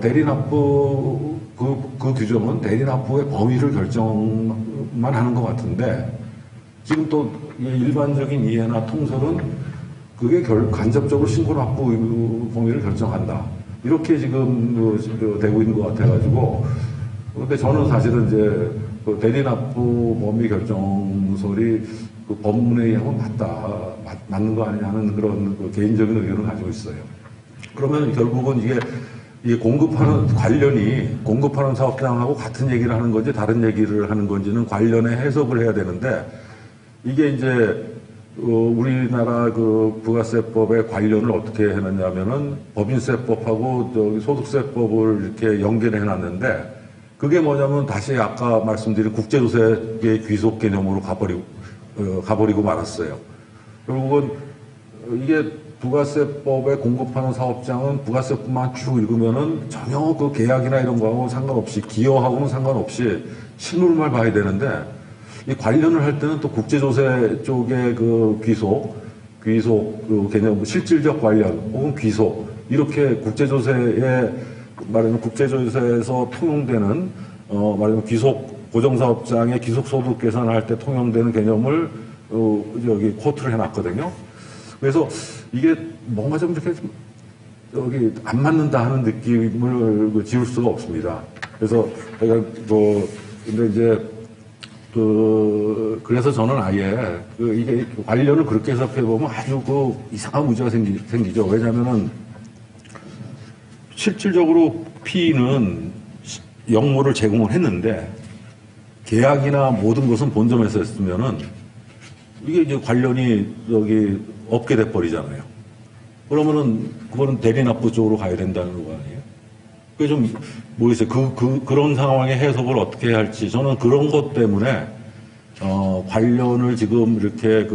대리납부 그 규정은 대리납부의 범위를 결정만 하는 것 같은데, 지금 또 일반적인 이해나 통설은 그게 간접적으로 신고납부 의무 범위를 결정한다. 이렇게 지금 되고 있는 것 같아가지고, 근데 저는 사실은 이제 그 대리납부 범위 결정설이 그 법문에 의하면 맞는 거 아니냐 하는 그런 그 개인적인 의견을 가지고 있어요. 그러면 결국은 이게 공급하는 사업장하고 같은 얘기를 하는 건지 다른 얘기를 하는 건지는 관련의 해석을 해야 되는데, 이게 이제 우리나라 그 부가세법의 관련을 어떻게 해놨냐면은 법인세법하고 소득세법을 이렇게 연계해 놨는데, 그게 뭐냐면 다시 아까 말씀드린 국제조세의 귀속 개념으로 가버리고 말았어요. 결국은 이게 부가세법에 공급하는 사업장은 부가세법만 쭉 읽으면은 전혀 그 계약이나 이런 거하고 상관없이, 기여하고는 상관없이 실물만 봐야 되는데, 이 관련을 할 때는 또 국제조세 쪽의 그 귀속, 귀속 그 개념, 실질적 관련 혹은 귀속 이렇게 국제조세에 말하면 국제조세에서 통용되는 말하면 귀속 고정사업장의 귀속소득 계산할 때 통용되는 개념을 여기 코트를 해놨거든요. 그래서 이게 뭔가 좀 이렇게 여기 안 맞는다 하는 느낌을 지울 수가 없습니다. 그래서 제가 근데 이제 그래서 저는 아예 이게 관련을 그렇게 해석해 보면 아주 이상한 문제가 생기죠. 왜냐면은 실질적으로 P는 역물을 제공을 했는데 계약이나 모든 것은 본점에서 했으면은 이게 이제 관련이 여기 없게 돼버리잖아요. 그러면은 그거는 대리납부 쪽으로 가야 된다는 거 아니에요? 그게 좀 모르겠어요. 그런 상황의 해석을 어떻게 해야 할지 저는 그런 것 때문에 관련을 지금 이렇게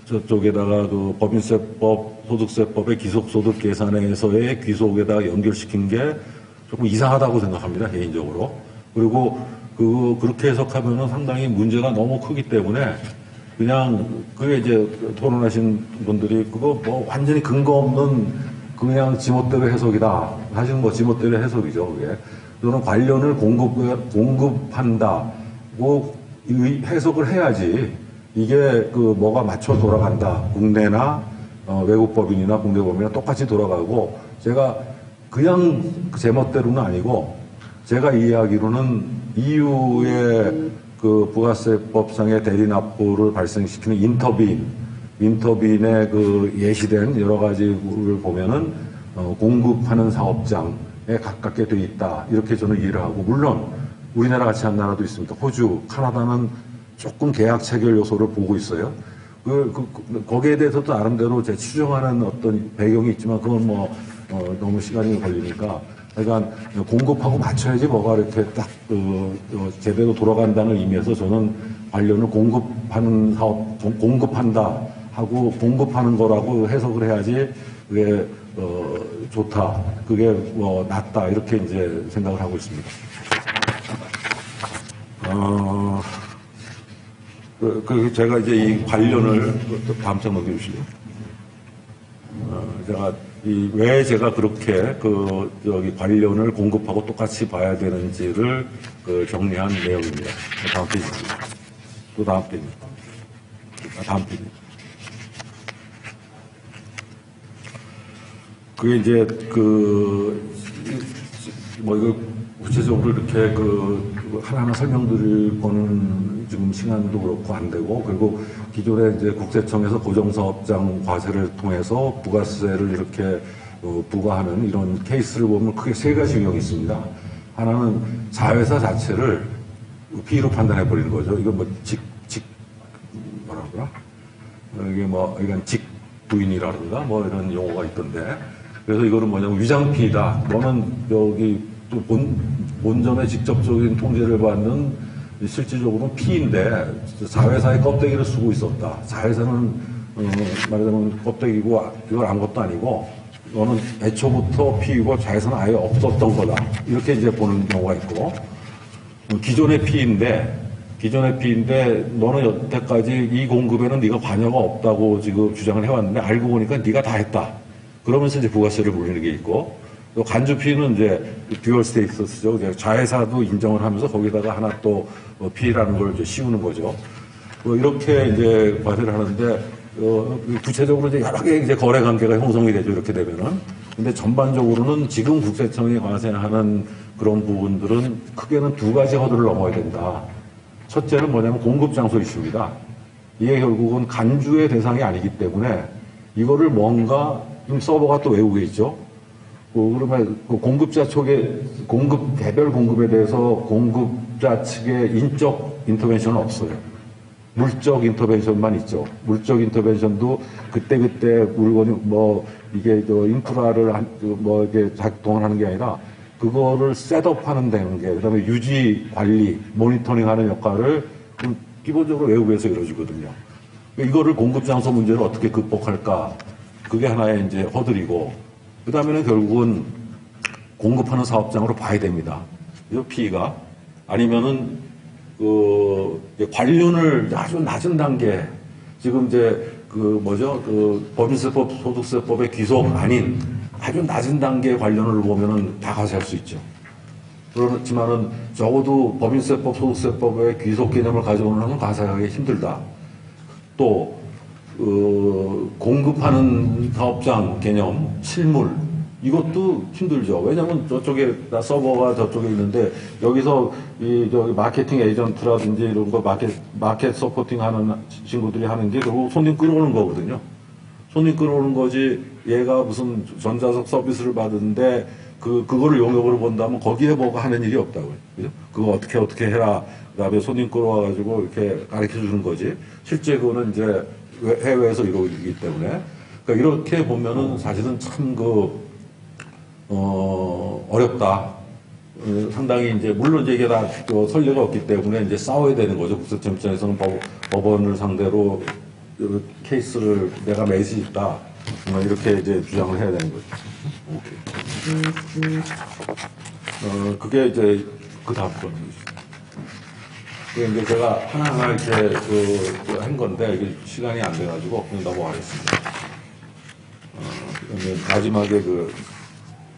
저쪽에다가 법인세법, 소득세법의 기속소득 계산에서의 귀속에다가 연결시킨 게 조금 이상하다고 생각합니다, 개인적으로. 그리고 그렇게 해석하면은 상당히 문제가 너무 크기 때문에 그냥 그게 이제 토론하신 분들이 그거 뭐 완전히 근거 없는 그냥 지멋대로 해석이다. 사실은 뭐 지멋대로 해석이죠, 그게. 저는 관련을 공급한다고 해석을 해야지 이게 뭐가 맞춰 돌아간다. 국내나 외국 법인이나 국내 법인이나 똑같이 돌아가고 제가 그냥 제멋대로는 아니고 제가 이해하기로는 EU의 부가세법상의 대리납부를 발생시키는 인터빈에 예시된 여러 가지를 보면은 공급하는 사업장에 가깝게 돼 있다. 이렇게 저는 이해를 하고 물론 우리나라 같이 한 나라도 있습니다. 호주, 카나다는 조금 계약 체결 요소를 보고 있어요. 거기에 대해서도 나름대로 제 추정하는 어떤 배경이 있지만 그건 너무 시간이 걸리니까 그러니까 공급하고 맞춰야지 뭐가 이렇게 딱 제대로 돌아간다는 의미에서 저는 관련을 공급하는 사업, 공급한다 하고 공급하는 거라고 해석을 해야지 그게 좋다, 그게 낫다 이렇게 이제 생각을 하고 있습니다. 제가 이제 이 관련을 다음 장 넘겨주실래요? 제가 왜 제가 그렇게 여기 관련을 공급하고 똑같이 봐야 되는지를 정리한 내용입니다. 다음 페이지입니다. 또 다음 페이지입니다. 다음 페이지입니다. 그게 이제 이거 구체적으로 이렇게 하나하나 설명드릴 거는 지금 시간도 그렇고 안 되고, 그리고 기존에 이제 국세청에서 고정사업장 과세를 통해서 부가세를 이렇게 부과하는 이런 케이스를 보면 크게 세 가지 유형이 있습니다. 하나는 자회사 자체를 피의로 판단해 버리는 거죠. 이건 뭐라 그러나? 이게 이건 직부인이라든가 이런 용어가 있던데. 그래서 이거는 뭐냐면 위장피이다. 너는 여기 또 본점에 직접적인 통제를 받는 실질적으로는 피인데 자회사의 껍데기를 쓰고 있었다. 자회사는 말하자면 껍데기고 이건 아무것도 아니고 너는 애초부터 피이고 자회사는 아예 없었던 거다. 이렇게 이제 보는 경우가 있고, 기존의 피인데 너는 여태까지 이 공급에는 네가 관여가 없다고 지금 주장을 해왔는데 알고 보니까 네가 다 했다. 그러면서 이제 부가세를 물리는 게 있고, 또 간주피는 이제 듀얼 스테이터스죠. 자회사도 인정을 하면서 거기다가 하나 또 피라는 걸 이제 씌우는 거죠. 이렇게 이제 과세를 하는데 구체적으로 이제 여러 개의 이제 거래 관계가 형성이 되죠. 이렇게 되면은. 근데 전반적으로는 지금 국세청이 과세하는 그런 부분들은 크게는 두 가지 허들을 넘어야 된다. 첫째는 뭐냐면 공급 장소 이슈입니다. 이게 결국은 간주의 대상이 아니기 때문에 이거를 뭔가 서버가 또 외국에 있죠. 그러면 공급자 쪽에 개별 공급에 대해서 공급자 측의 인적 인터벤션은 없어요. 물적 인터벤션만 있죠. 물적 인터벤션도 그때그때 물건이 이게 인프라를 이게 작동을 하는 게 아니라 그거를 셋업하는 되는 게, 그다음에 유지 관리 모니터링하는 역할을 기본적으로 외국에서 이루어지거든요. 이거를 공급 장소 문제를 어떻게 극복할까? 그게 하나의 이제 허들이고, 그 다음에는 결국은 공급하는 사업장으로 봐야 됩니다. 이 피의가. 아니면은, 관련을 아주 낮은 단계, 지금 이제 법인세법, 소득세법의 귀속 아닌 아주 낮은 단계 관련을 보면은 다 가세할 수 있죠. 그렇지만은 적어도 법인세법, 소득세법의 귀속 개념을 가져오는 건 가세하기 힘들다. 또 공급하는 사업장 개념, 실물 이것도 힘들죠. 왜냐하면 저쪽에 서버가 저쪽에 있는데 여기서 저기 마케팅 에이전트라든지 이런 거 마켓 서포팅하는 친구들이 하는 게 결국 손님 끌어오는 거거든요. 손님 끌어오는 거지. 얘가 무슨 전자석 서비스를 받는데 그거를 용역으로 본다면 거기에 뭐가 하는 일이 없다고요. 그죠? 그거 어떻게 해라. 그다음에 손님 끌어와가지고 이렇게 가르쳐 주는 거지. 실제 그거는 이제 해외에서 이루어지기 때문에. 그러니까 이렇게 보면은 사실은 참 어렵다. 상당히 이제, 물론 이제 이게 다 선례가 없기 때문에 이제 싸워야 되는 거죠. 국세청 입장에서는 법원을 상대로 케이스를 내가 맺을 수 있다. 이렇게 이제 주장을 해야 되는 거죠. 오케이. 그게 이제 그 다음 건. 그게 이제 제가 하나하나 이렇게 한 건데, 이게 시간이 안 돼가지고 그냥 넘어가겠습니다. 그러면 마지막에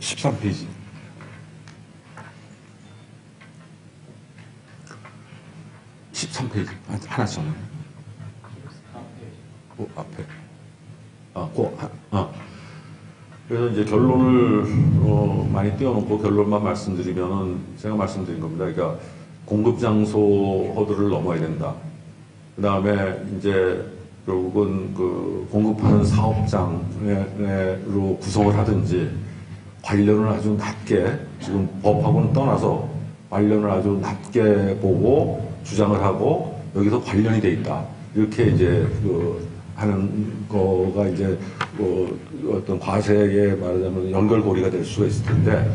13페이지. 13페이지. 하나 더. 앞에. 그래서 이제 결론을 많이 띄워놓고 결론만 말씀드리면은 제가 말씀드린 겁니다. 그러니까 공급 장소 허들을 넘어야 된다. 그 다음에 이제 결국은 공급하는 사업장으로 구성을 하든지 관련을 아주 낮게, 지금 법하고는 떠나서 관련을 아주 낮게 보고 주장을 하고 여기서 관련이 돼 있다. 이렇게 이제 하는 거가 이제 어떤 과세에 말하자면 연결고리가 될 수가 있을 텐데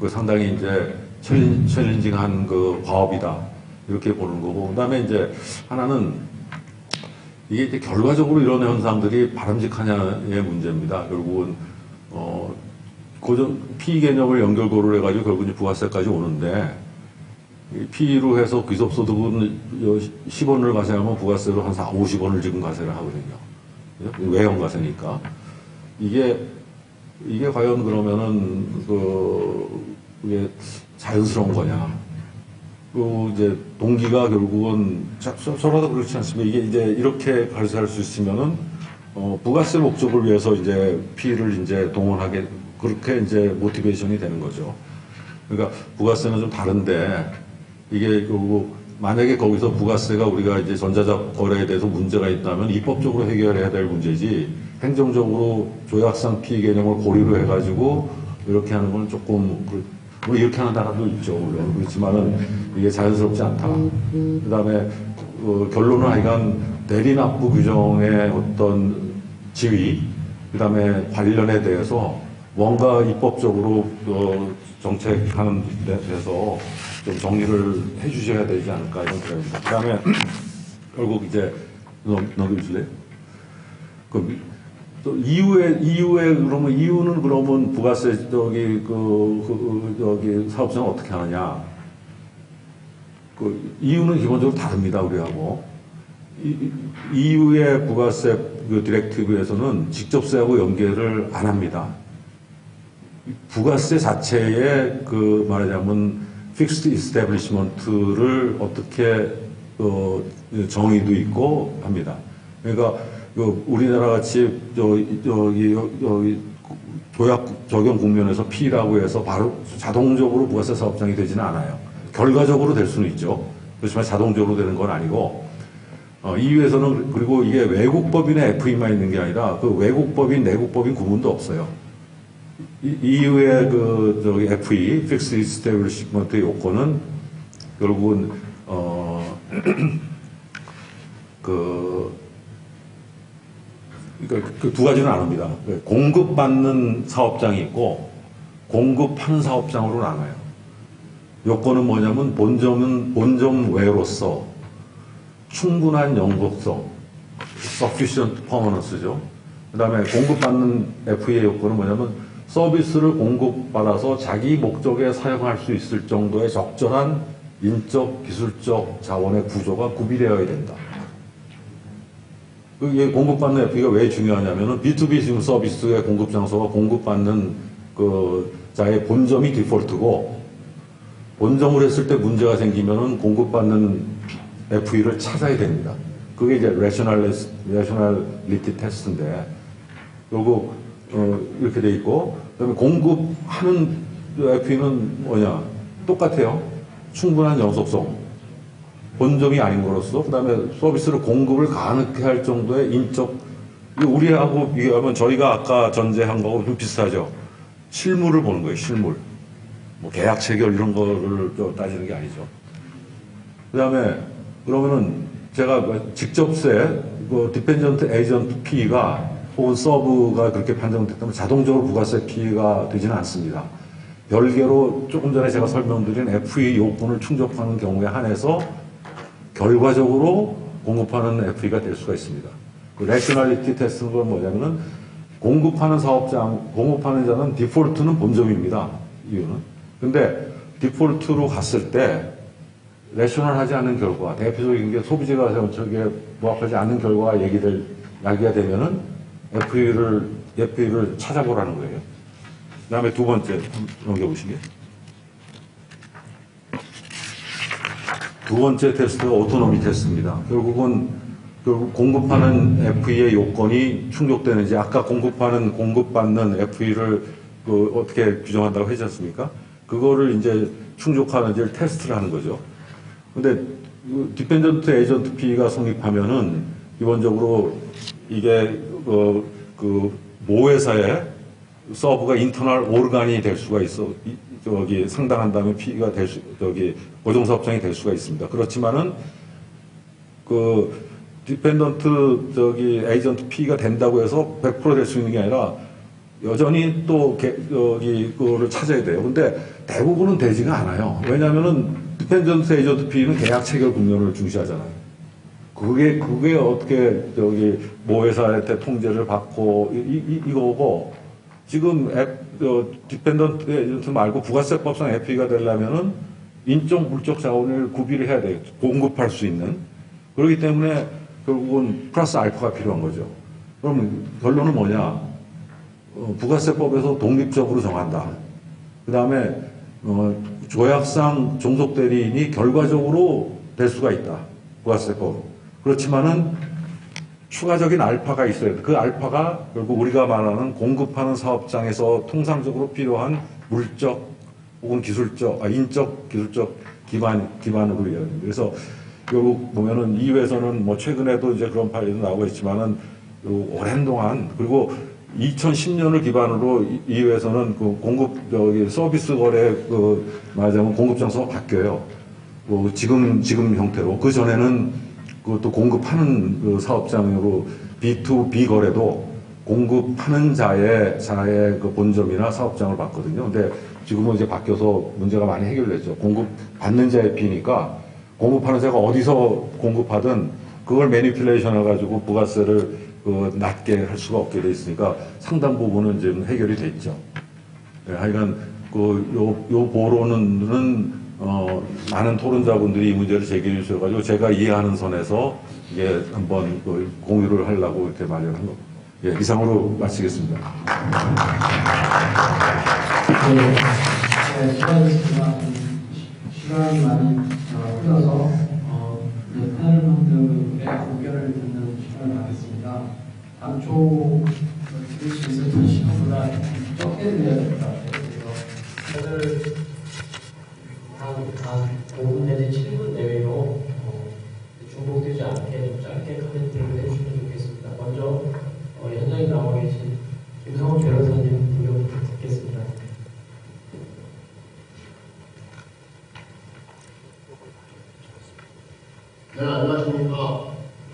상당히 이제 챌린징한 과업이다. 이렇게 보는 거고. 그 다음에 이제 하나는 이게 이제 결과적으로 이런 현상들이 바람직하냐의 문제입니다. 결국은 피의 개념을 연결고리를 해가지고 결국은 부가세까지 오는데 피로 해서 귀속소득은 10원을 가세하면 부가세로 한 50원을 지금 가세를 하거든요. 외형가세니까. 이게 과연 그러면은, 이게 자연스러운 거냐. 이제 동기가 결국은, 저라도 그렇지 않습니까? 이게 이제 이렇게 가세할 수 있으면은, 부가세 목적을 위해서 이제 피를 이제 동원하게, 그렇게 이제 모티베이션이 되는 거죠. 그러니까 부가세는 좀 다른데, 이게 결국 만약에 거기서 부가세가 우리가 이제 전자적 거래에 대해서 문제가 있다면 입법적으로 해결해야 될 문제지 행정적으로 조약상 피해 개념을 고리로 해가지고 이렇게 하는 건 조금 뭐 이렇게 하는 나라도 있죠. 물론 그렇지만은 이게 자연스럽지 않다. 그다음에 결론은 하여간 대리납부 규정의 어떤 지위, 그다음에 관련에 대해서 뭔가 입법적으로 정책하는 데서 좀 정리를 해주셔야 되지 않을까 이런 생각입니다. 그 다음에 결국 이제 넘겨주실래요? 또 이후에 그러면 이유는 그러면 부가세 저기 사업자는 어떻게 하느냐? 이유는 기본적으로 다릅니다 우리하고. 이후의 부가세 디렉티브에서는 직접세하고 연계를 안 합니다. 부가세 자체의 말하자면 픽스드 이스태블리시먼트를 어떻게 정의도 있고 합니다. 그러니까 우리나라 같이 여기 조약 적용 국면에서 P라고 해서 바로 자동적으로 부가세 사업장이 되지는 않아요. 결과적으로 될 수는 있죠. 그렇지만 자동적으로 되는 건 아니고 EU에서는 그리고 이게 외국법인의 FE만 있는 게 아니라 외국법인, 내국법인 구분도 없어요. EU의 FE, Fixed Establishment의 요건은 결국은 그러니까 그 두 가지는 안 합니다. 공급받는 사업장이 있고 공급하는 사업장으로 나눠요. 요건은 뭐냐면 본점 외로서 충분한 연속성, sufficient permanence죠. 그 다음에 공급받는 FE의 요건은 뭐냐면 서비스를 공급받아서 자기 목적에 사용할 수 있을 정도의 적절한 인적, 기술적 자원의 구조가 구비되어야 된다. 그게 공급받는 FE가 왜 중요하냐면은 B2B 지금 서비스의 공급 장소가 공급받는 그 자의 본점이 디폴트고 본점을 했을 때 문제가 생기면은 공급받는 FE를 찾아야 됩니다. 그게 이제 레셔널리티 테스트인데 결국 이렇게 돼 있고 그다음에 공급하는 FE는 뭐냐 똑같아요. 충분한 영속성 본점이 아닌 거로서 그다음에 서비스를 공급을 가능하게 할 정도의 인적 우리하고 비교하면 저희가 아까 전제한 거하고 좀 비슷하죠. 실물을 보는 거예요. 실물 뭐 계약 체결 이런 거를 따지는 게 아니죠. 그다음에 그러면은 제가 직접세 그 디펜던트 에이전트 피가 혹은 서브가 그렇게 판정됐다면 자동적으로 부가세 피가 되지는 않습니다. 별개로 조금 전에 제가 설명드린 FE 요건을 충족하는 경우에 한해서 결과적으로 공급하는 FE가 될 수가 있습니다. 그 레셔널리티 테스트는 건 뭐냐면은 공급하는 자는 디폴트는 본점입니다. 이유는. 근데 디폴트로 갔을 때 레셔널하지 않는 결과, 대표적인 게 소비재가 저게 부합하지 않는 결과가 야기가 되면은 FE를 찾아보라는 거예요. 그 다음에 두 번째, 넘겨보시게. 두 번째 테스트가 오토노미 테스트입니다. 결국 공급하는 FE의 요건이 충족되는지, 아까 공급받는 FE를 어떻게 규정한다고 하지 않습니까? 그거를 이제 충족하는지를 테스트를 하는 거죠. 근데 디펜던트 에이전트 피가 성립하면은 기본적으로 이게 그 모회사의 서브가 인터널 오르간이 될 수가 있어. 저기 상당한 다음에 피가 고정사업장이 될 수가 있습니다. 그렇지만은 그 디펜던트 에이전트 피가 된다고 해서 100% 될 수 있는 게 아니라 여전히 또 그거를 찾아야 돼요. 근데 대부분은 되지가 않아요. 왜냐하면은 디펜던트 에이전트 피는 계약 체결 국면을 중시하잖아요. 그게 어떻게 모회사한테 통제를 받고 이거고 지금 디펜던트 에이전트 말고 부가세법상 FE가 되려면은 인적 물적 자원을 구비를 해야 돼요. 공급할 수 있는. 그렇기 때문에 결국은 플러스 알파가 필요한 거죠. 그럼 결론은 뭐냐? 부가세법에서 독립적으로 정한다. 그 다음에 조약상 종속대리인이 결과적으로 될 수가 있다. 부가세법. 그렇지만은 추가적인 알파가 있어야 돼. 그 알파가 결국 우리가 말하는 공급하는 사업장에서 통상적으로 필요한 물적 혹은 인적 기술적 기반으로 이야기합니다. 그래서 결국 보면은 이후에서는 뭐 최근에도 이제 그런 파일도 나오고 있지만은 오랜 동안 그리고 2010년을 기반으로 이후에서는 그 서비스 거래 말하자면 공급 장소가 바뀌어요. 지금 형태로. 그 전에는 그것도 공급하는 사업장으로 B2B 거래도 공급하는 자의 그 본점이나 사업장을 봤거든요. 근데 지금은 이제 바뀌어서 문제가 많이 해결됐죠. 공급받는 자의 B니까 공급하는 자가 어디서 공급하든 그걸 매니플레이션 해가지고 부가세를 낮게 할 수가 없게 돼 있으니까 상당 부분은 지금 해결이 됐죠. 네, 하여간 요 보로는 많은 토론자분들이 이 문제를 제기해 주셔가지고 제가 이해하는 선에서 이게 한번 공유를 하려고 이렇게 마련한 겁니다. 예, 이상으로 마치겠습니다. 네, 시간이 많이 흘러서 패널분들의 의견을 듣는 시간을 갖겠습니다. 당초 드릴 수 있었던 시간보다 적게 드려야 될 것 같아요. 그래서 오늘 한 5분 내지 7분 내외로 중복되지 않게 짧게 코멘트를 해주시면 좋겠습니다. 먼저 현장에 나와 계신 김성훈 변호사님 의견 듣겠습니다. 네, 안녕하십니까.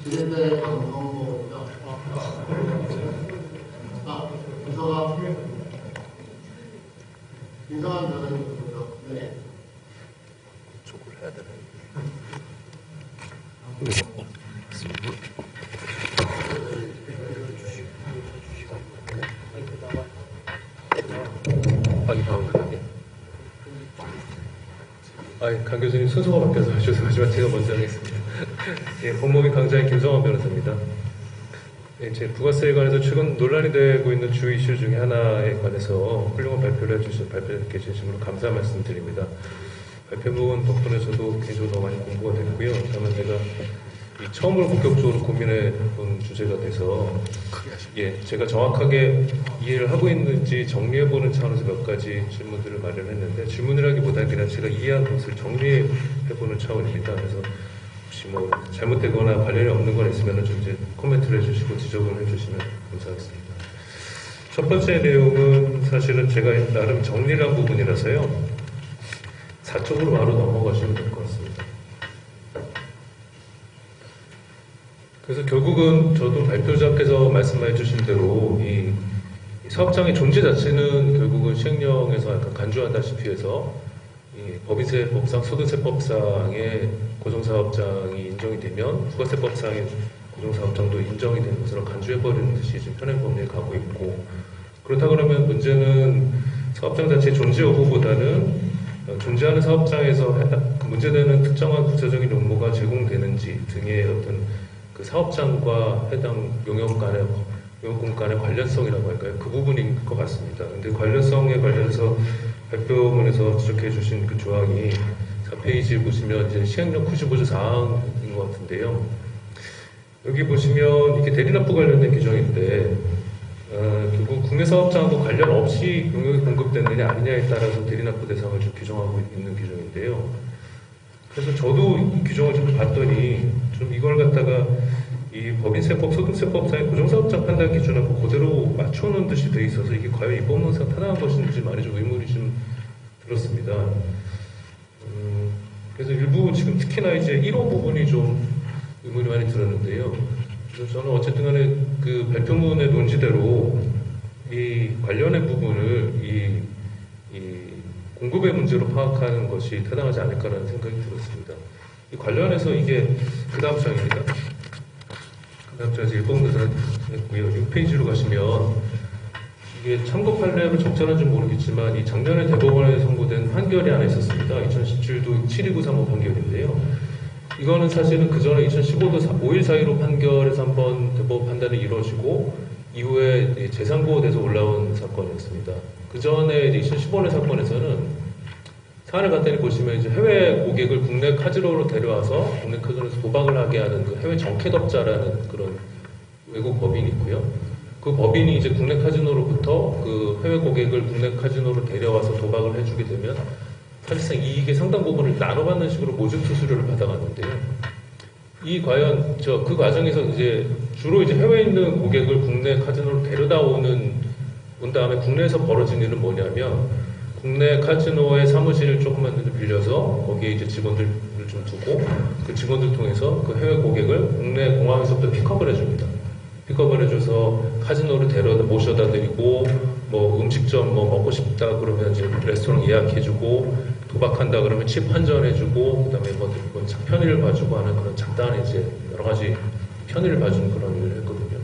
지대대 강성호입니다. 김성환 변호사님입니다. 네. 촉을 해야 되네. 강 교수님 순서가 바뀌어서 죄송하지만 제가 먼저 하겠습니다. 예, 법무법인 강자의 김성환 변호사입니다. 네, 제 부가세에 관해서 최근 논란이 되고 있는 주 이슈 중에 하나에 관해서 훌륭한 발표를 해주신 발표자님께 진심으로 감사 말씀드립니다. 발표문 덕분에 저도 개인적으로 너무 많이 공부가 됐고요. 다만 제가 처음으로 본격적으로 고민해본 주제가 돼서 제가 정확하게 이해를 하고 있는지 정리해보는 차원에서 몇 가지 질문들을 마련했는데, 질문이라기보다 그냥 제가 이해한 것을 정리해보는 차원입니다. 그래서 혹시 뭐 잘못되거나 관련이 없는 건 있으면 좀 이제 코멘트를 해주시고 지적을 해주시면 감사하겠습니다. 첫 번째 내용은 사실은 제가 나름 정리를 한 부분이라서요. 4쪽으로 바로 넘어가시면 될 것 같습니다. 그래서 결국은 저도 발표자께서 말씀해 주신 대로 이 사업장의 존재 자체는 결국은 시행령에서 약간 간주하다시피 해서 이 법인세법상, 소득세법상의 고정사업장이 인정이 되면 부가세법상의 고정사업장도 인정이 되는 것으로 간주해버리는 듯이 지금 현행 법리에 가고 있고, 그렇다 그러면 문제는 사업장 자체의 존재 여부보다는 존재하는 사업장에서 문제되는 특정한 구체적인 업무가 제공되는지 등의 어떤 그 사업장과 해당 용역군 간의 관련성이라고 할까요? 그 부분인 것 같습니다. 근데 관련성에 관련해서 발표문에서 지적해 주신 그 조항이 4페이지 보시면 이제 시행령 95조 4항인 것 같은데요. 여기 보시면 이게 대리납부 관련된 규정인데, 결국 국내 사업장하고 관련 없이 용역이 공급되느냐 아니냐에 따라서 대리납부 대상을 좀 규정하고 있는 규정인데요. 그래서 저도 이 규정을 좀 봤더니 좀 이걸 갖다가 이 법인세법, 소득세법상의 고정사업장 판단 기준하고 그대로 맞춰놓은 듯이 돼 있어서 이게 과연 이 법문상 타당한 것인지 많이 좀 의문이 좀 들었습니다. 그래서 일부 지금 특히나 이제 1호 부분이 좀 의문이 많이 들었는데요. 그래서 저는 어쨌든 간에 그 발표문의 논지대로 이 관련의 부분을 이 공급의 문제로 파악하는 것이 타당하지 않을까라는 생각이 들었습니다. 이 관련해서 이게 그 다음 장입니다. 그 다음 장에서 일본에서 했고요. 6페이지로 가시면 이게 참고 판례로 적절한지 모르겠지만 이 작년에 대법원에 선고된 판결이 하나 있었습니다. 2017도 72935 판결인데요. 이거는 사실은 그 전에 2015도 5일 사이로 판결에서 한번 대법 판단이 이루어지고 이후에 재상고돼서 올라온 사건이었습니다. 그 전에 2015년 사건에서는 사안을 간단히 보시면 이제 해외 고객을 국내 카지노로 데려와서 국내 카지노에서 도박을 하게 하는 그 해외 정캐덕자라는 그런 외국 법인이 있고요. 그 법인이 이제 국내 카지노로부터 그 해외 고객을 국내 카지노로 데려와서 도박을 해주게 되면 사실상 이익의 상당 부분을 나눠받는 식으로 모집 수수료를 받아갔는데요. 이 과연 그 과정에서 이제 주로 이제 해외에 있는 고객을 국내 카지노로 데려다 온 다음에 국내에서 벌어진 일은 뭐냐면 국내 카지노의 사무실을 조금만 빌려서 거기에 이제 직원들을 좀 두고 그 직원들 통해서 그 해외 고객을 국내 공항에서부터 픽업을 해줍니다. 픽업을 해줘서 카지노를 모셔다 드리고 뭐 음식점 뭐 먹고 싶다 그러면 이제 레스토랑 예약해주고 도박한다 그러면 칩 환전해주고 그다음에 뭐 편의를 봐주고 하는 그런 잡다한 이제 여러 가지 편의를 봐주는 그런 일을 했거든요.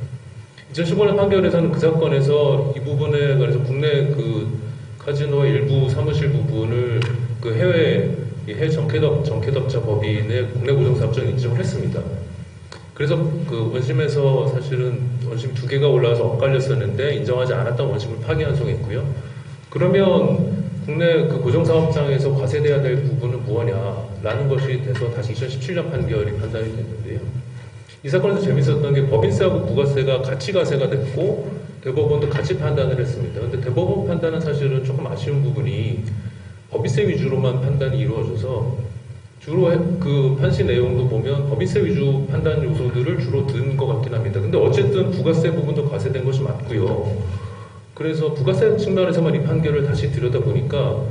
2015년 판결에서는 그 사건에서 이 부분에 관해서 국내 그 카지노의 일부 사무실 부분을 그 해외 정캐덕자 법인의 국내 고정사업장 인정을 했습니다. 그래서 그 원심에서 사실은 원심 2개가 올라와서 엇갈렸었는데 인정하지 않았던 원심을 파기환송했고요. 그러면 국내 그 고정사업장에서 과세돼야 될 부분은 무엇냐라는 것이 돼서 다시 2017년 판결이 판단이 됐는데요. 이 사건에서 재밌었던 게 법인세하고 부가세가 같이 가세가 됐고 대법원도 같이 판단을 했습니다. 그런데 대법원 판단은 사실은 조금 아쉬운 부분이 법인세 위주로만 판단이 이루어져서 주로 그 판시 내용도 보면 법인세 위주 판단 요소들을 주로 든 것 같긴 합니다. 근데 어쨌든 부가세 부분도 과세된 것이 맞고요. 그래서 부가세 측면에서만 이 판결을 다시 들여다보니까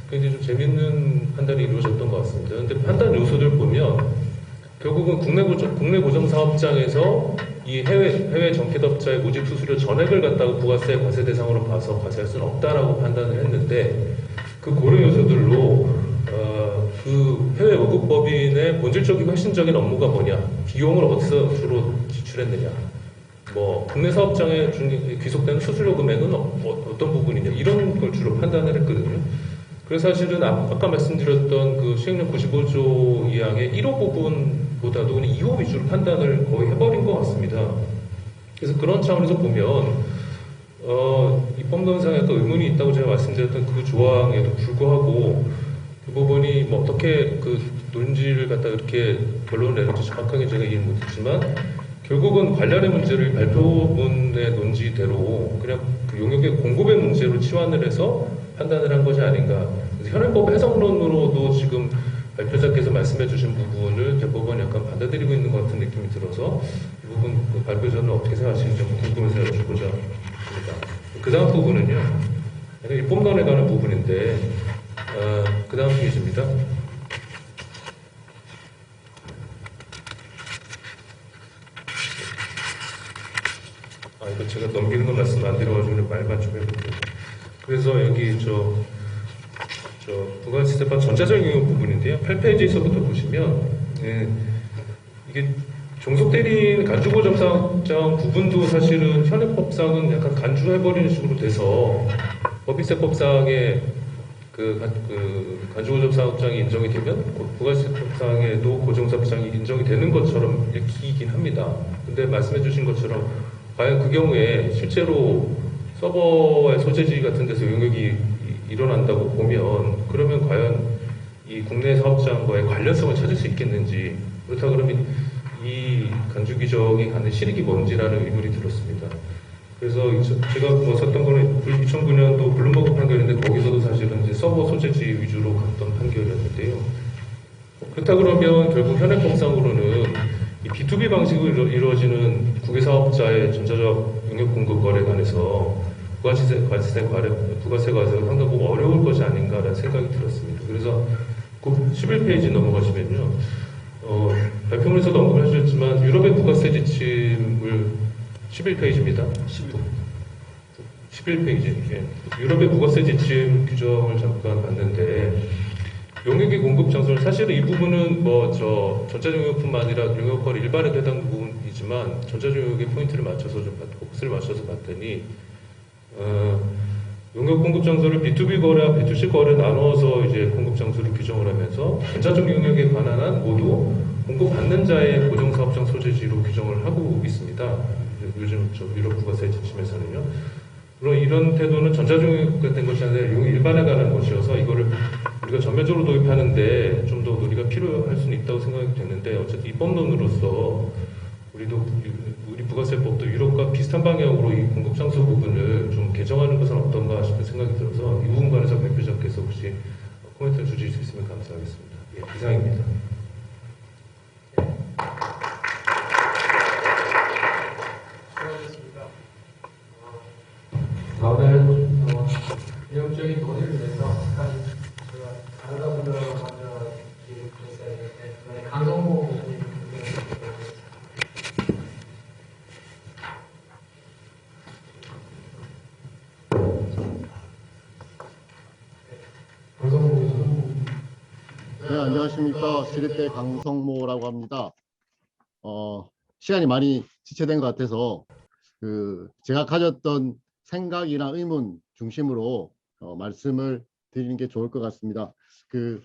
굉장히 좀 재밌는 판단이 이루어졌던 것 같습니다. 근데 판단 요소들 보면 결국은 국내 고정 사업장에서 이 해외 정캐덕자의 모집 수수료 전액을 갖다가 부가세 과세 대상으로 봐서 과세할 수는 없다라고 판단을 했는데 그 고려 요소들로 그 해외 외국법인의 본질적이고 핵심적인 업무가 뭐냐, 비용을 어디서 주로 지출했느냐, 뭐 국내 사업장에 귀속되는 수수료 금액은 어떤 부분이냐 이런 걸 주로 판단을 했거든요. 그래서 사실은 아까 말씀드렸던 그 시행령 95조 2항의 1호 부분보다도 그냥 2호 위주로 판단을 거의 해버린 것 같습니다. 그래서 그런 차원에서 보면 입법론상에 아까 의문이 있다고 제가 말씀드렸던 그 조항에도 불구하고 그 부분이 뭐 어떻게 그 논지를 갖다 이렇게 결론을 내는지 정확하게 제가 이해를 못했지만 결국은 관련의 문제를 발표문의 논지대로 그냥 그 용역의 공급의 문제로 치환을 해서 판단을 한 것이 아닌가. 그래서 현행법 해석론으로도 지금 발표자께서 말씀해 주신 부분을 대법원이 약간 받아들이고 있는 것 같은 느낌이 들어서 이 부분 그 발표자는 어떻게 생각하시는지 좀 궁금해서 여쭤보자 합니다. 그 다음 부분은요. 입법론에 관한 부분인데 그 다음 페이지입니다. 이거 제가 넘기는 건 말씀 안 드려가지고 말만 좀 해볼게요. 그래서 여기 부가가치세법 전자적 용역 부분인데요. 8페이지에서부터 보시면 이게 종속대리인 간주보정상 부분도 사실은 현행법상은 약간 간주해버리는 식으로 돼서 법인세법상에 간주보정사업장이 인정이 되면 부가세법상에도 고정사업장이 인정이 되는 것처럼 읽히긴 합니다. 근데 말씀해 주신 것처럼 과연 그 경우에 실제로 서버의 소재지 같은 데서 용역이 일어난다고 보면 그러면 과연 이 국내 사업장과의 관련성을 찾을 수 있겠는지 그렇다 그러면 이 간주 규정이 갖는 실익이 뭔지라는 의문이 들었습니다. 그래서 제가 썼던 거는 2009년도 블룸버그 판결인데 거기서도 사실은 이제 서버 소재지 위주로 갔던 판결이었는데요. 그렇다 그러면 결국 현행법상으로는 이 B2B 방식으로 이루어지는 국외사업자의 전자적 용역 공급 거래에 관해서 부가세 과세가 상당히 어려울 것이 아닌가라는 생각이 들었습니다. 그래서 그 11페이지 넘어가시면요. 발표문에서도 언급을 해주셨지만 유럽의 부가세 지침을 11페이지입니다. 11페이지. 유럽의 부가세 지침 규정을 잠깐 봤는데 용역의 공급 장소는 사실은 이 부분은 전자용역뿐만 아니라 용역거래 일반에도 해당 부분이지만 전자용역의 포인트를 맞춰서 몫을 맞춰서 봤더니 용역 공급 장소를 B2B 거래와 B2C 거래 나눠서 이제 공급 장소를 규정을 하면서 전자적 용역에 관한 한 모두 공급받는 자의 고정사업장 소재지로 규정을 하고 있습니다. 요즘 유럽 부가세 지침에서는요. 물론 이런 태도는 전자종역에 된 것이 아니라 일반에 관한 것이어서 이거를 우리가 전면적으로 도입하는데 좀 더 논의가 필요할 수는 있다고 생각이 됐는데 어쨌든 입법론으로서 우리 부가세법도 유럽과 비슷한 방향으로 이 공급장소 부분을 좀 개정하는 것은 어떤가 싶은 생각이 들어서 이 부분 관해서 대표자께서 혹시 코멘트를 주실 수 있으면 감사하겠습니다. 예, 이상입니다. 수고하셨습니다. 다음에는 위협적인 논의를 위해서 제가 다르다 분들하고 먼저 기회를 드렸어야 되는데 그다음에 강성모 의원님 네, 안녕하십니까. 시립대 강성모라고 합니다. 시간이 많이 지체된 것 같아서 제가 가졌던 생각이나 의문 중심으로 말씀을 드리는 게 좋을 것 같습니다.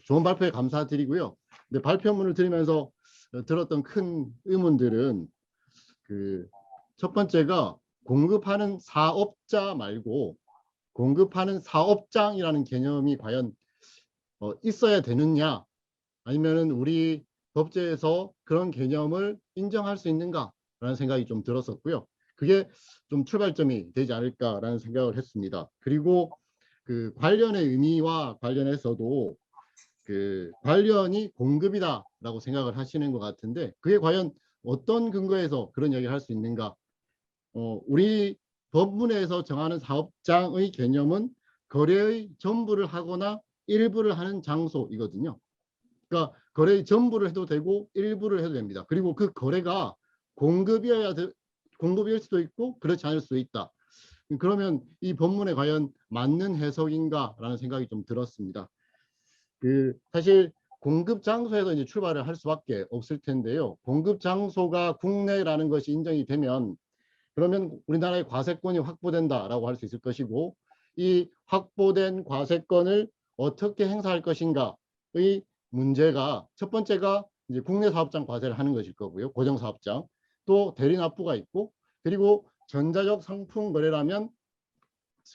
좋은 발표에 감사드리고요. 근데 발표문을 들으면서 들었던 큰 의문들은 첫 번째가 공급하는 사업자 말고 공급하는 사업장이라는 개념이 과연 있어야 되느냐, 아니면은 우리 법제에서 그런 개념을 인정할 수 있는가라는 생각이 좀 들었었고요. 그게 좀 출발점이 되지 않을까라는 생각을 했습니다. 그리고 관련의 의미와 관련해서도 관련이 공급이다라고 생각을 하시는 것 같은데 그게 과연 어떤 근거에서 그런 이야기를 할 수 있는가? 우리 법문에서 정하는 사업장의 개념은 거래의 전부를 하거나 일부를 하는 장소이거든요. 그러니까 거래의 전부를 해도 되고 일부를 해도 됩니다. 그리고 그 거래가 공급일 수도 있고 그렇지 않을 수도 있다. 그러면 이 법문에 과연 맞는 해석인가라는 생각이 좀 들었습니다. 사실 공급 장소에서 이제 출발을 할 수밖에 없을 텐데요. 공급 장소가 국내라는 것이 인정이 되면 그러면 우리나라의 과세권이 확보된다라고 할 수 있을 것이고 이 확보된 과세권을 어떻게 행사할 것인가의 문제가 첫 번째가 이제 국내 사업장 과세를 하는 것일 거고요. 고정 사업장 또 대리 납부가 있고 그리고 전자적 상품 거래라면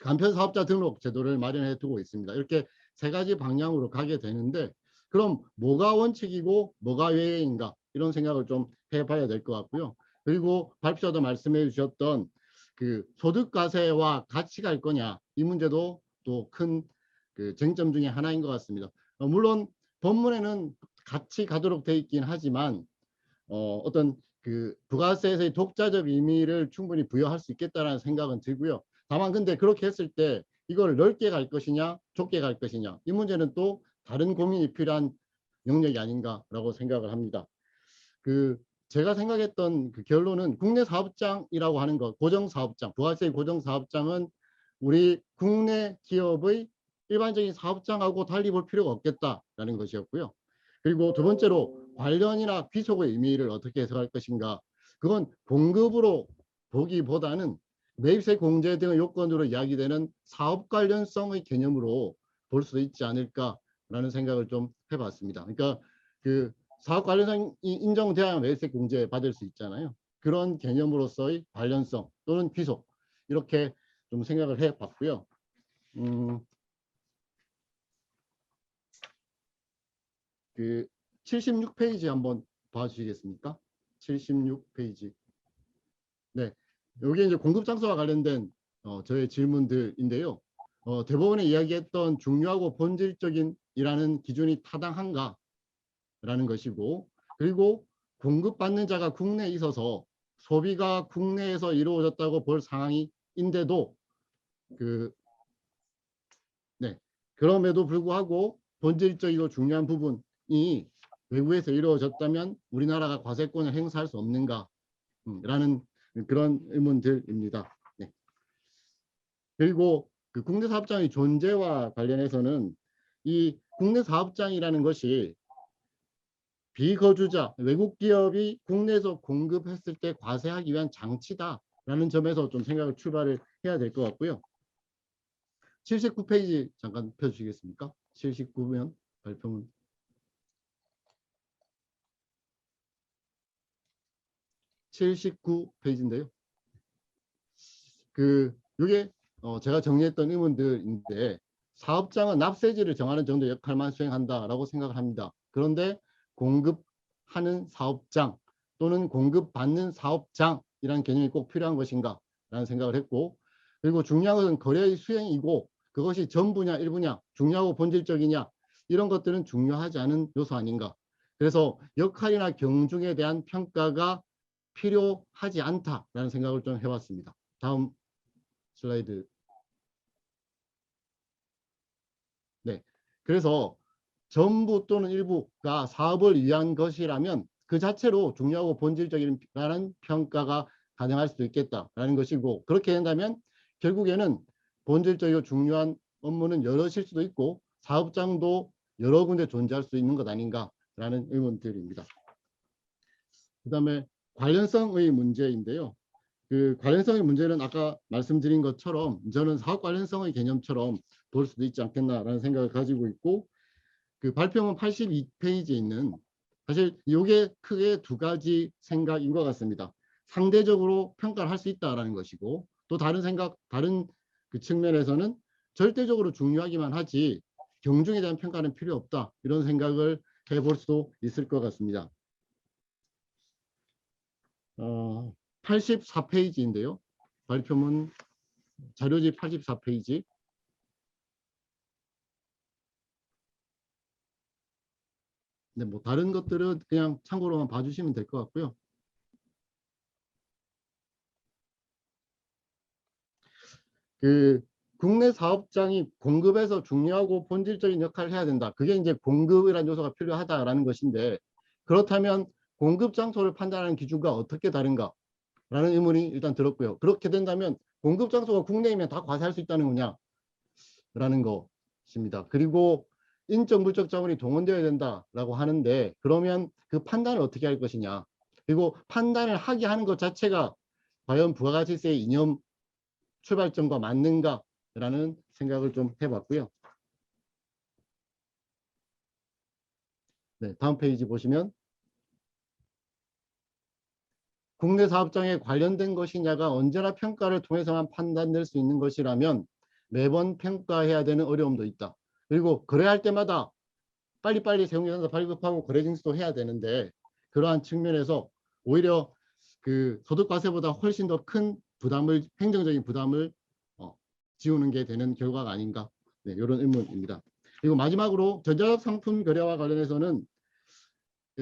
간편 사업자 등록 제도를 마련해 두고 있습니다. 이렇게 세 가지 방향으로 가게 되는데 그럼 뭐가 원칙이고 뭐가 예외인가 이런 생각을 좀 해봐야 될 것 같고요. 그리고 발표자도 말씀해 주셨던 그 소득 과세와 같이 갈 거냐 이 문제도 또 큰 그 쟁점 중에 하나인 것 같습니다. 물론 법문에는 같이 가도록 돼 있긴 하지만 어떤 그 부가세에서의 독자적 의미를 충분히 부여할 수 있겠다라는 생각은 들고요. 다만 근데 그렇게 했을 때 이걸 넓게 갈 것이냐 좁게 갈 것이냐 이 문제는 또 다른 고민이 필요한 영역이 아닌가라고 생각을 합니다. 그 제가 생각했던 그 결론은 국내 사업장이라고 하는 것, 고정사업장, 부가세 고정사업장은 우리 국내 기업의 일반적인 사업장하고 달리 볼 필요가 없겠다라는 것이었고요. 그리고 두 번째로 관련이나 귀속의 의미를 어떻게 해석할 것인가. 그건 공급으로 보기보다는 매입세 공제 등의 요건으로 이야기되는 사업 관련성의 개념으로 볼 수도 있지 않을까라는 생각을 좀 해봤습니다. 그러니까 그 사업 관련성이 인정돼야 매입세 공제 받을 수 있잖아요. 그런 개념으로서의 관련성 또는 귀속 이렇게 좀 생각을 해봤고요. 그 76페이지 한번 봐주시겠습니까? 76페이지. 네, 여기 이제 공급 장소와 관련된 저의 질문들인데요. 대법원에 이야기했던 중요하고 본질적인 이라는 기준이 타당한가? 라는 것이고, 그리고 공급받는 자가 국내에 있어서 소비가 국내에서 이루어졌다고 볼 상황인데도 네, 그럼에도 불구하고 본질적이고 중요한 부분이 외국에서 이루어졌다면 우리나라가 과세권을 행사할 수 없는가? 라는 그런 의문들입니다. 네. 그리고 그 국내 사업장의 존재와 관련해서는 이 국내 사업장이라는 것이 비거주자, 외국 기업이 국내에서 공급했을 때 과세하기 위한 장치다라는 점에서 좀 생각을 출발을 해야 될 것 같고요. 79페이지 잠깐 펴주시겠습니까? 79면 발표문. (79페이지인데요) 이게 제가 정리했던 의문들인데 사업장은 납세지를 정하는 정도의 역할만 수행한다라고 생각을 합니다. 그런데 공급하는 사업장 또는 공급받는 사업장이라는 개념이 꼭 필요한 것인가 라는 생각을 했고, 그리고 중요한 것은 거래의 수행이고 그것이 전부냐 일부냐 중요하고 본질적이냐 이런 것들은 중요하지 않은 요소 아닌가. 그래서 역할이나 경중에 대한 평가가 필요하지 않다라는 생각을 좀 해봤습니다. 다음 슬라이드. 네, 그래서 전부 또는 일부가 사업을 위한 것이라면 그 자체로 중요하고 본질적이라는 평가가 가능할 수도 있겠다라는 것이고, 그렇게 된다면 결국에는 본질적이고 중요한 업무는 여럿일 수도 있고 사업장도 여러 군데 존재할 수 있는 것 아닌가라는 의문들입니다. 그 다음에 관련성의 문제인데요. 그 관련성의 문제는 아까 말씀드린 것처럼 저는 사업 관련성의 개념처럼 볼 수도 있지 않겠나라는 생각을 가지고 있고, 그 발표문 82페이지에 있는 사실 이게 크게 두 가지 생각인 것 같습니다. 상대적으로 평가를 할 수 있다라는 것이고, 또 다른 그 측면에서는 절대적으로 중요하기만 하지 경중에 대한 평가는 필요 없다 이런 생각을 해볼 수도 있을 것 같습니다. 84페이지인데요. 발표문 자료지 84페이지. 네, 뭐 다른 것들은 그냥 참고로만 봐주시면 될 것 같고요. 그 국내 사업장이 공급에서 중요하고 본질적인 역할을 해야 된다. 그게 이제 공급이라는 요소가 필요하다라는 것인데, 그렇다면 공급 장소를 판단하는 기준과 어떻게 다른가? 라는 의문이 일단 들었고요. 그렇게 된다면 공급 장소가 국내이면 다 과세할 수 있다는 거냐? 라는 것입니다. 그리고 인적 물적 자원이 동원되어야 된다라고 하는데 그러면 그 판단을 어떻게 할 것이냐? 그리고 판단을 하게 하는 것 자체가 과연 부가가치세의 이념 출발점과 맞는가라는 생각을 좀 해봤고요. 네, 다음 페이지 보시면 국내 사업장에 관련된 것이냐가 언제나 평가를 통해서만 판단될 수 있는 것이라면 매번 평가해야 되는 어려움도 있다. 그리고 거래할 때마다 빨리빨리 세무계산서 발급하고 거래 징수도 해야 되는데 그러한 측면에서 오히려 그 소득과세보다 훨씬 더 큰 부담을, 행정적인 부담을 지우는 게 되는 결과가 아닌가, 네, 이런 의문입니다. 그리고 마지막으로 전자적 상품 거래와 관련해서는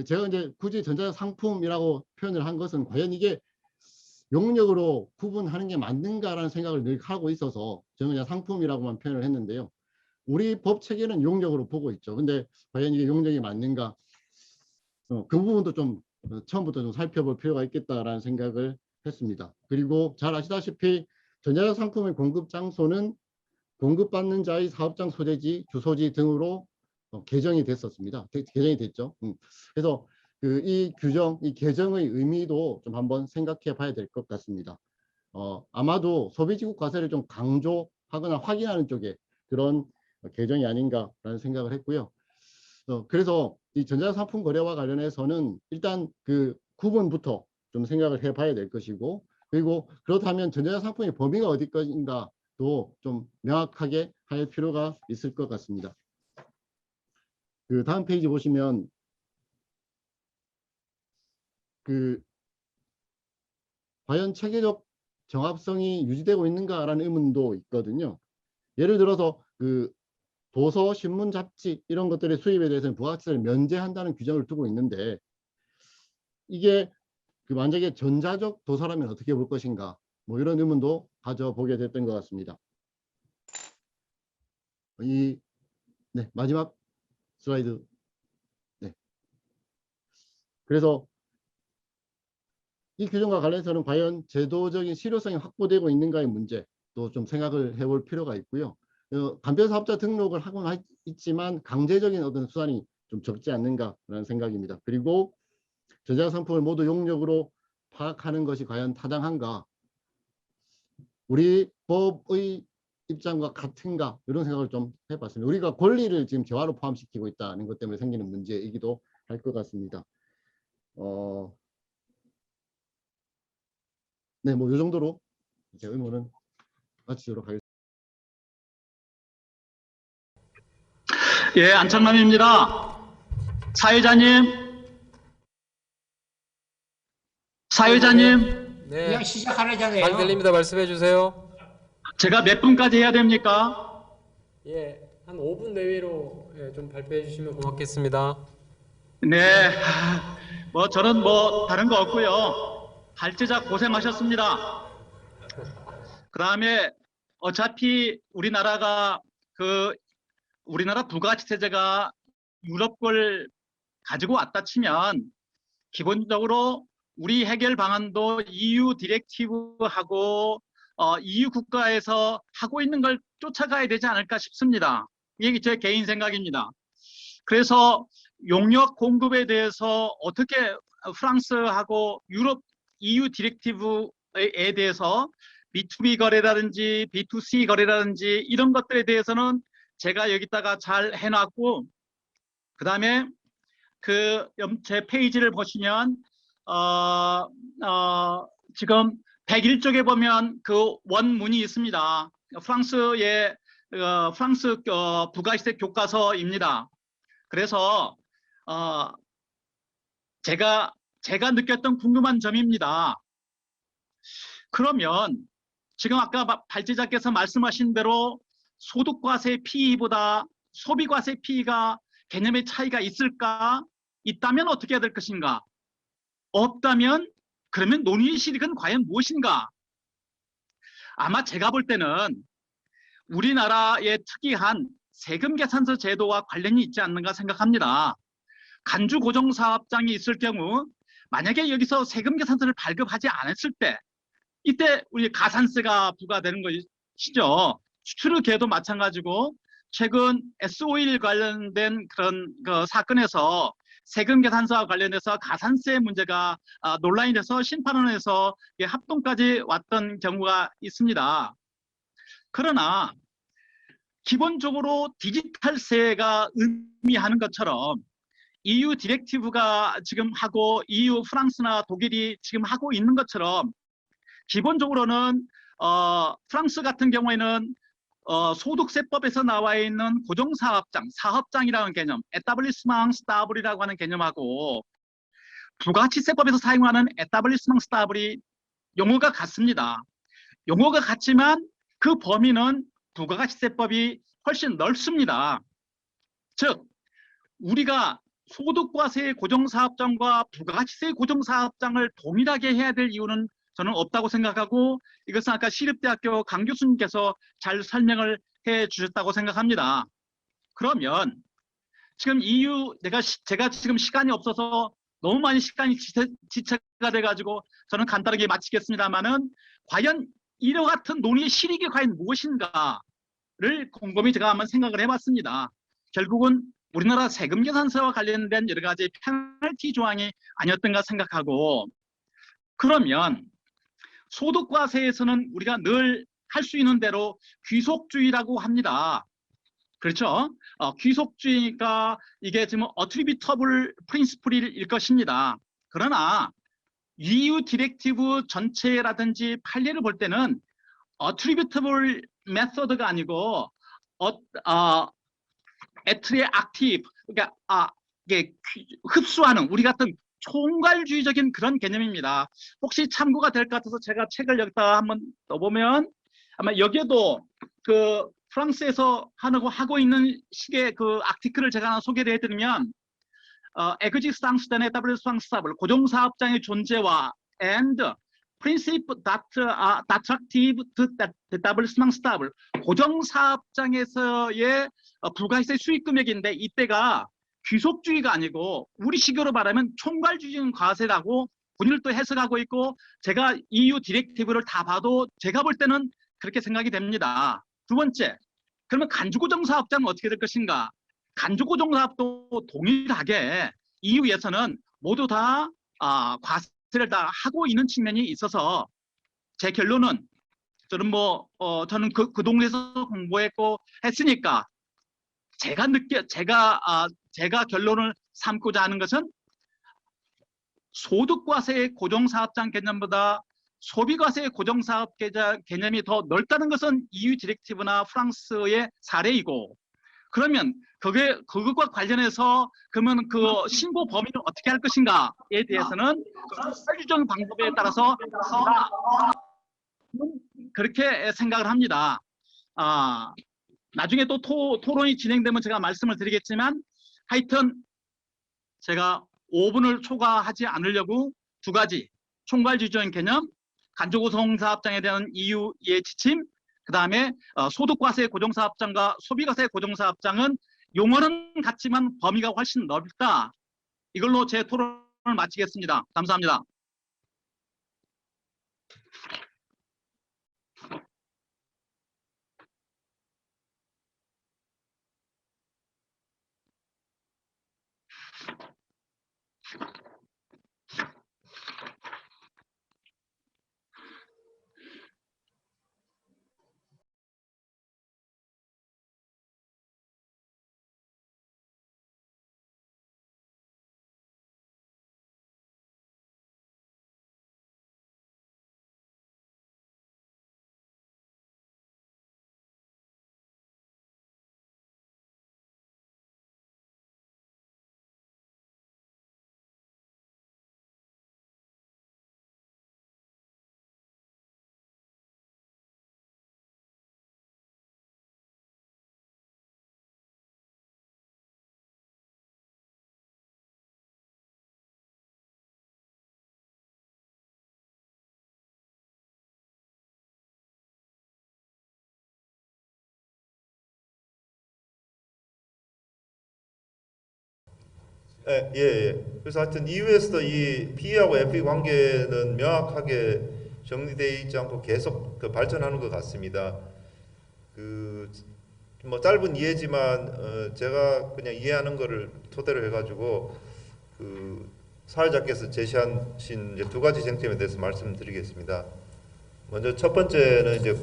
제가 이제 굳이 전자적 상품이라고 표현을 한 것은 과연 이게 용역으로 구분하는 게 맞는가라는 생각을 늘 하고 있어서 저는 그냥 상품이라고만 표현을 했는데요. 우리 법 체계는 용역으로 보고 있죠. 근데 과연 이게 용역이 맞는가? 그 부분도 좀 처음부터 좀 살펴볼 필요가 있겠다라는 생각을 했습니다. 그리고 잘 아시다시피 전자적 상품의 공급 장소는 공급받는 자의 사업장 소재지, 주소지 등으로 개정이 됐었습니다. 개정이 됐죠. 그래서 이 규정, 이 개정의 의미도 좀 한번 생각해 봐야 될 것 같습니다. 아마도 소비지국 과세를 좀 강조하거나 확인하는 쪽에 그런 개정이 아닌가라는 생각을 했고요. 그래서 이 전자상품 거래와 관련해서는 일단 그 구분부터 좀 생각을 해봐야 될 것이고, 그리고 그렇다면 전자상품의 범위가 어디 것인가도 좀 명확하게 할 필요가 있을 것 같습니다. 그 다음 페이지 보시면 과연 체계적 정합성이 유지되고 있는가라는 의문도 있거든요. 예를 들어서 도서, 신문, 잡지 이런 것들의 수입에 대해서는 부가세를 면제한다는 규정을 두고 있는데 이게 만약에 전자적 도서라면 어떻게 볼 것인가, 뭐 이런 의문도 가져보게 됐던 것 같습니다. 네, 마지막 슬라이드. 네. 그래서 이 규정과 관련해서는 과연 제도적인 실효성이 확보되고 있는가의 문제도 좀 생각을 해볼 필요가 있고요. 간편사업자 등록을 하고는 있지만 강제적인 어떤 수단이 좀 적지 않는가라는 생각입니다. 그리고 전자상품을 모두 용역으로 파악하는 것이 과연 타당한가, 우리 법의 입장과 같은가, 이런 생각을 좀 해봤습니다. 우리가 권리를 지금 재화로 포함시키고 있다는 것 때문에 생기는 문제이기도 할 것 같습니다. 네, 뭐 이 정도로 제 의문은 마치도록 하겠습니다. 예, 안창남입니다. 사회자님. 네. 그냥 시작하려잖아요. 잘 들립니다. 말씀해 주세요. 제가 몇 분까지 해야 됩니까? 예, 한 5분 내외로 좀 발표해 주시면 고맙겠습니다. 네, 뭐 저는 뭐 다른 거 없고요. 발제자 고생하셨습니다. 그 다음에 어차피 우리나라 부가가치세제가 유럽 걸 가지고 왔다 치면 기본적으로 우리 해결 방안도 EU 디렉티브하고 EU 국가에서 하고 있는 걸 쫓아가야 되지 않을까 싶습니다. 이게 제 개인 생각입니다. 그래서 용역 공급에 대해서 어떻게 프랑스하고 유럽 EU 디렉티브에 대해서 B2B 거래라든지 B2C 거래라든지 이런 것들에 대해서는 제가 여기다가 잘 해놨고, 그 다음에 제 페이지를 보시면 지금 101쪽에 보면 그 원문이 있습니다. 프랑스 부가시세 교과서입니다. 그래서 제가 느꼈던 궁금한 점입니다. 그러면 지금 아까 발제자께서 말씀하신 대로 소득과세 피의보다 소비과세 피의가 개념의 차이가 있을까? 있다면 어떻게 해야 될 것인가? 없다면 그러면 논의의 실익은 과연 무엇인가? 아마 제가 볼 때는 우리나라의 특이한 세금 계산서 제도와 관련이 있지 않는가 생각합니다. 간주 고정 사업장이 있을 경우 만약에 여기서 세금 계산서를 발급하지 않았을 때 이때 우리 가산세가 부과되는 것이죠. 수출계도 마찬가지고 최근 S-오일 관련된 그런 사건에서 세금 계산서와 관련해서 가산세 문제가 논란이 돼서 심판원에서 합동까지 왔던 경우가 있습니다. 그러나 기본적으로 디지털세가 의미하는 것처럼 EU 디렉티브가 지금 하고 EU 프랑스나 독일이 지금 하고 있는 것처럼 기본적으로는 프랑스 같은 경우에는 소득세법에서 나와 있는 고정사업장, 사업장이라는 개념, 에타블리스망 스타블이라고 하는 개념하고 부가가치세법에서 사용하는 에타블리스망 스타블이 용어가 같습니다. 용어가 같지만 그 범위는 부가가치세법이 훨씬 넓습니다. 즉 우리가 소득과세 고정사업장과 부가가치세 고정사업장을 동일하게 해야 될 이유는 저는 없다고 생각하고 이것은 아까 시립대학교 강 교수님께서 잘 설명을 해 주셨다고 생각합니다. 그러면 지금 제가 지금 시간이 없어서 너무 많이 시간이 지체가 돼가지고 저는 간단하게 마치겠습니다만은 과연 이와 같은 논의의 실익이 과연 무엇인가를 곰곰이 제가 한번 생각을 해봤습니다. 결국은 우리나라 세금 계산서와 관련된 여러 가지 페널티 조항이 아니었던가 생각하고 그러면 소득과세에서는 우리가 늘 할 수 있는 대로 귀속주의라고 합니다. 그렇죠? 귀속주의가 이게 지금 attributable principle일 것입니다. 그러나 EU 디렉티브 전체라든지 판례를 볼 때는 attributable method가 아니고 attractive 그러니까 이게 흡수하는 우리 같은 총괄주의적인 그런 개념입니다. 혹시 참고가 될 것 같아서 제가 책을 여기다 한번 떠보면 아마 여기에도 그 프랑스에서 하고 있는 식의 그 아티클을 제가 하나 소개를 해드리면 existence d'un établissement stable 고정사업장의 존재와 and principe d'attractive d'établissement stable 고정사업장에서의 부가세 수익 금액인데 이때가 귀속주의가 아니고 우리 식으로 말하면 총괄주의적인 과세라고 본인을 또 해석하고 있고 제가 EU 디렉티브를 다 봐도 제가 볼 때는 그렇게 생각이 됩니다. 두 번째, 그러면 간주고정사업장은 어떻게 될 것인가? 간주고정사업도 동일하게 EU에서는 모두 다 과세를 다 하고 있는 측면이 있어서 제 결론은 저는 그 동네에서 공부했고 했으니까 제가 결론을 삼고자 하는 것은 소득과세의 고정사업장 개념보다 소비과세의 고정사업 개념이 더 넓다는 것은 EU 디렉티브나 프랑스의 사례이고 그러면 그것과 관련해서 그러면 그 신고 범위를 어떻게 할 것인가에 대해서는 설정 방법에 따라서 그렇게 생각을 합니다. 나중에 또 토론이 진행되면 제가 말씀을 드리겠지만 하여튼 제가 5분을 초과하지 않으려고 두 가지 총괄주의적인 개념, 간주고정사업장에 대한 EU의 지침, 그 다음에 소득과세 고정사업장과 소비과세 고정사업장은 용어는 같지만 범위가 훨씬 넓다. 이걸로 제 토론을 마치겠습니다. 감사합니다. 예. 그래서 하여튼 EU에서도 이 P하고 FE 관계는 명확하게 정리되어 있지 않고 계속 발전하는 것 같습니다. 뭐 짧은 이해지만 제가 그냥 이해하는 거를 토대로 해가지고 사회자께서 제시하신 이제 두 가지 쟁점에 대해서 말씀드리겠습니다. 먼저 첫 번째는 이제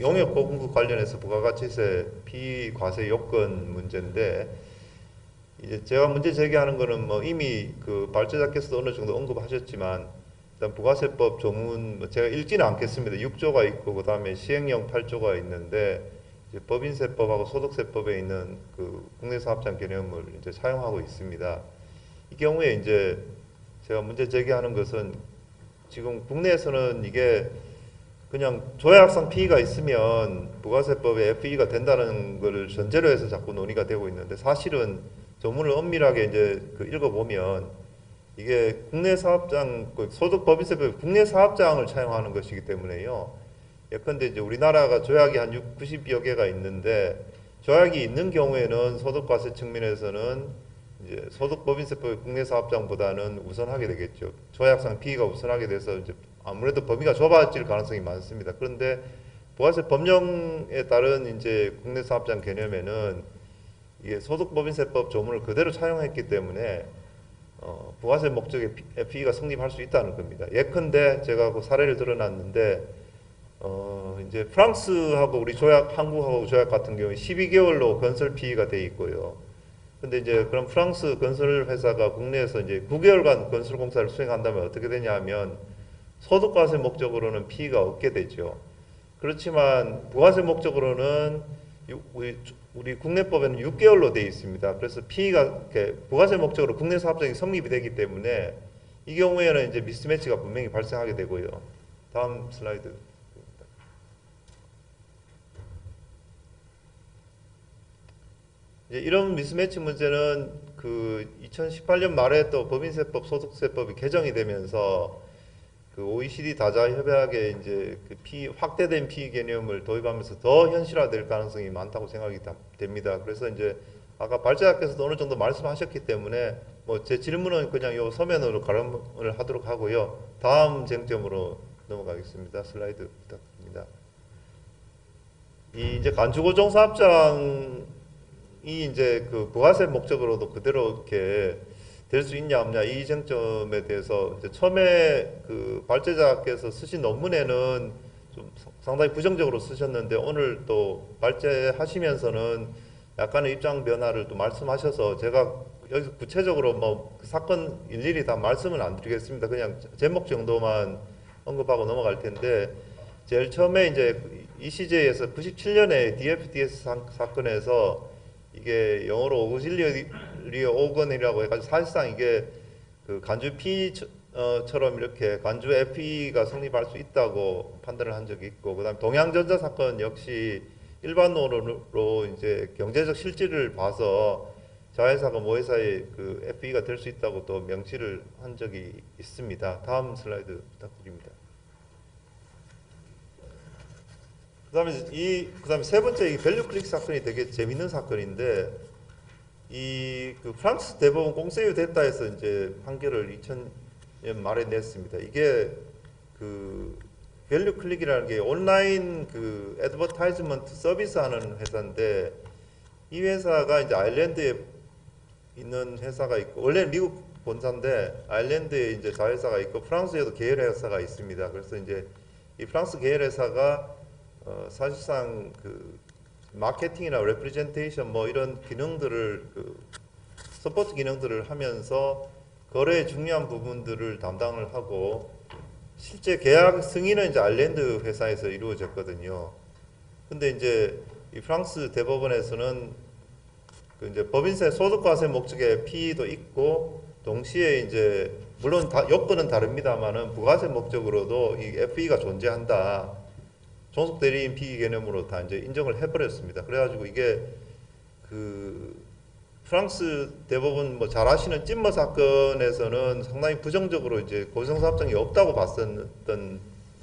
용역 보금급 관련해서 부가가치세 비과세 요건 문제인데 이제 제가 문제 제기하는 거는 뭐 이미 그 발제자께서도 어느 정도 언급하셨지만 일단 부가세법 조문 뭐 제가 읽지는 않겠습니다. 6조가 있고 그다음에 시행령 8조가 있는데 이제 법인세법하고 소득세법에 있는 그 국내사업장 개념을 이제 사용하고 있습니다. 이 경우에 이제 제가 문제 제기하는 것은 지금 국내에서는 이게 그냥 조약상 피의가 있으면 부가세법에 FE가 된다는 것을 전제로 해서 자꾸 논의가 되고 있는데 사실은 조문을 엄밀하게 이제 그 읽어보면 이게 국내사업장, 소득법인세법 국내사업장을 차용하는 것이기 때문에요. 예컨대 이제 우리나라가 조약이 한 90여 개가 있는데 조약이 있는 경우에는 소득과세 측면에서는 이제 소득법인세법 국내사업장보다는 우선하게 되겠죠. 조약상 피의가 우선하게 돼서 이제 아무래도 범위가 좁아질 가능성이 많습니다. 그런데 부가세 법령에 따른 이제 국내사업장 개념에는 이게 소득법인세법 조문을 그대로 차용했기 때문에 부가세 목적의 피의가 성립할 수 있다는 겁니다. 예컨대 제가 그 사례를 들어놨는데 이제 프랑스하고 우리 조약, 한국하고 조약 같은 경우에 12개월로 건설 피의가 돼 있고요. 근데 이제 그럼 프랑스 건설 회사가 국내에서 이제 9개월간 건설 공사를 수행한다면 어떻게 되냐 하면 소득과세 목적으로는 피의가 없게 되죠. 그렇지만 부가세 목적으로는 우리 국내법에는 6개월로 되어 있습니다. 그래서 피의가 부가세 목적으로 국내 사업장이 성립이 되기 때문에 이 경우에는 이제 미스매치가 분명히 발생하게 되고요. 다음 슬라이드. 이제 이런 미스매치 문제는 그 2018년 말에 또 법인세법, 소득세법이 개정이 되면서 그 OECD 다자 협약에 이제 그 확대된 피의 개념을 도입하면서 더 현실화될 가능성이 많다고 생각이 됩니다. 그래서 이제 아까 발제자께서도 어느 정도 말씀하셨기 때문에 뭐 제 질문은 그냥 요 서면으로 가름을 하도록 하고요. 다음 쟁점으로 넘어가겠습니다. 슬라이드 부탁드립니다. 이 이제 간주고정 사업장이 이제 그 부가세 목적으로도 그대로 이렇게 될 수 있냐 없냐 이 쟁점에 대해서 이제 처음에 그 발제자께서 쓰신 논문에는 좀 상당히 부정적으로 쓰셨는데 오늘 또 발제하시면서는 약간의 입장 변화를 또 말씀하셔서 제가 여기서 구체적으로 뭐 그 사건 일일이 다 말씀은 안 드리겠습니다. 그냥 제목 정도만 언급하고 넘어갈 텐데 제일 처음에 이제 ECJ에서 97년에 DFDS 사건에서 이게 영어로 오그실리어 오건이라고 해가지고 사실상 이게 그 간주 P처럼 이렇게 간주 FE가 성립할 수 있다고 판단을 한 적이 있고, 그다음 동양전자 사건 역시 일반론으로 이제 경제적 실질을 봐서 자회사가 모회사의 그 FE가 될 수 있다고 또 명시를 한 적이 있습니다. 다음 슬라이드 부탁드립니다. 그다음에 세 번째 이 밸류 클릭 사건이 되게 재밌는 사건인데 이 그 프랑스 대법원 공세유 됐다 해서 이제 판결을 2000년 말에 냈습니다. 이게 그 밸류 클릭이라는 게 온라인 그 애드버타이즈먼트 서비스 하는 회사인데 이 회사가 이제 아일랜드에 있는 회사가 있고 원래는 미국 본사인데 아일랜드에 이제 자회사가 있고 프랑스에도 계열 회사가 있습니다. 그래서 이제 이 프랑스 계열 회사가 사실상 그 마케팅이나 레프리젠테이션 뭐 이런 기능들을 그 서포트 기능들을 하면서 거래의 중요한 부분들을 담당을 하고 실제 계약 승인은 이제 아일랜드 회사에서 이루어졌거든요. 근데 이제 이 프랑스 대법원에서는 그 이제 법인세 소득과세 목적의 피의도 있고 동시에 이제 물론 요건은 다릅니다만은 부가세 목적으로도 이 FE가 존재한다. 종속 대리인 피의 개념으로 다 이제 인정을 해버렸습니다. 그래가지고 이게 그 프랑스 대법원 뭐 잘 아시는 찐머 사건에서는 상당히 부정적으로 이제 고정사업장이 없다고 봤었던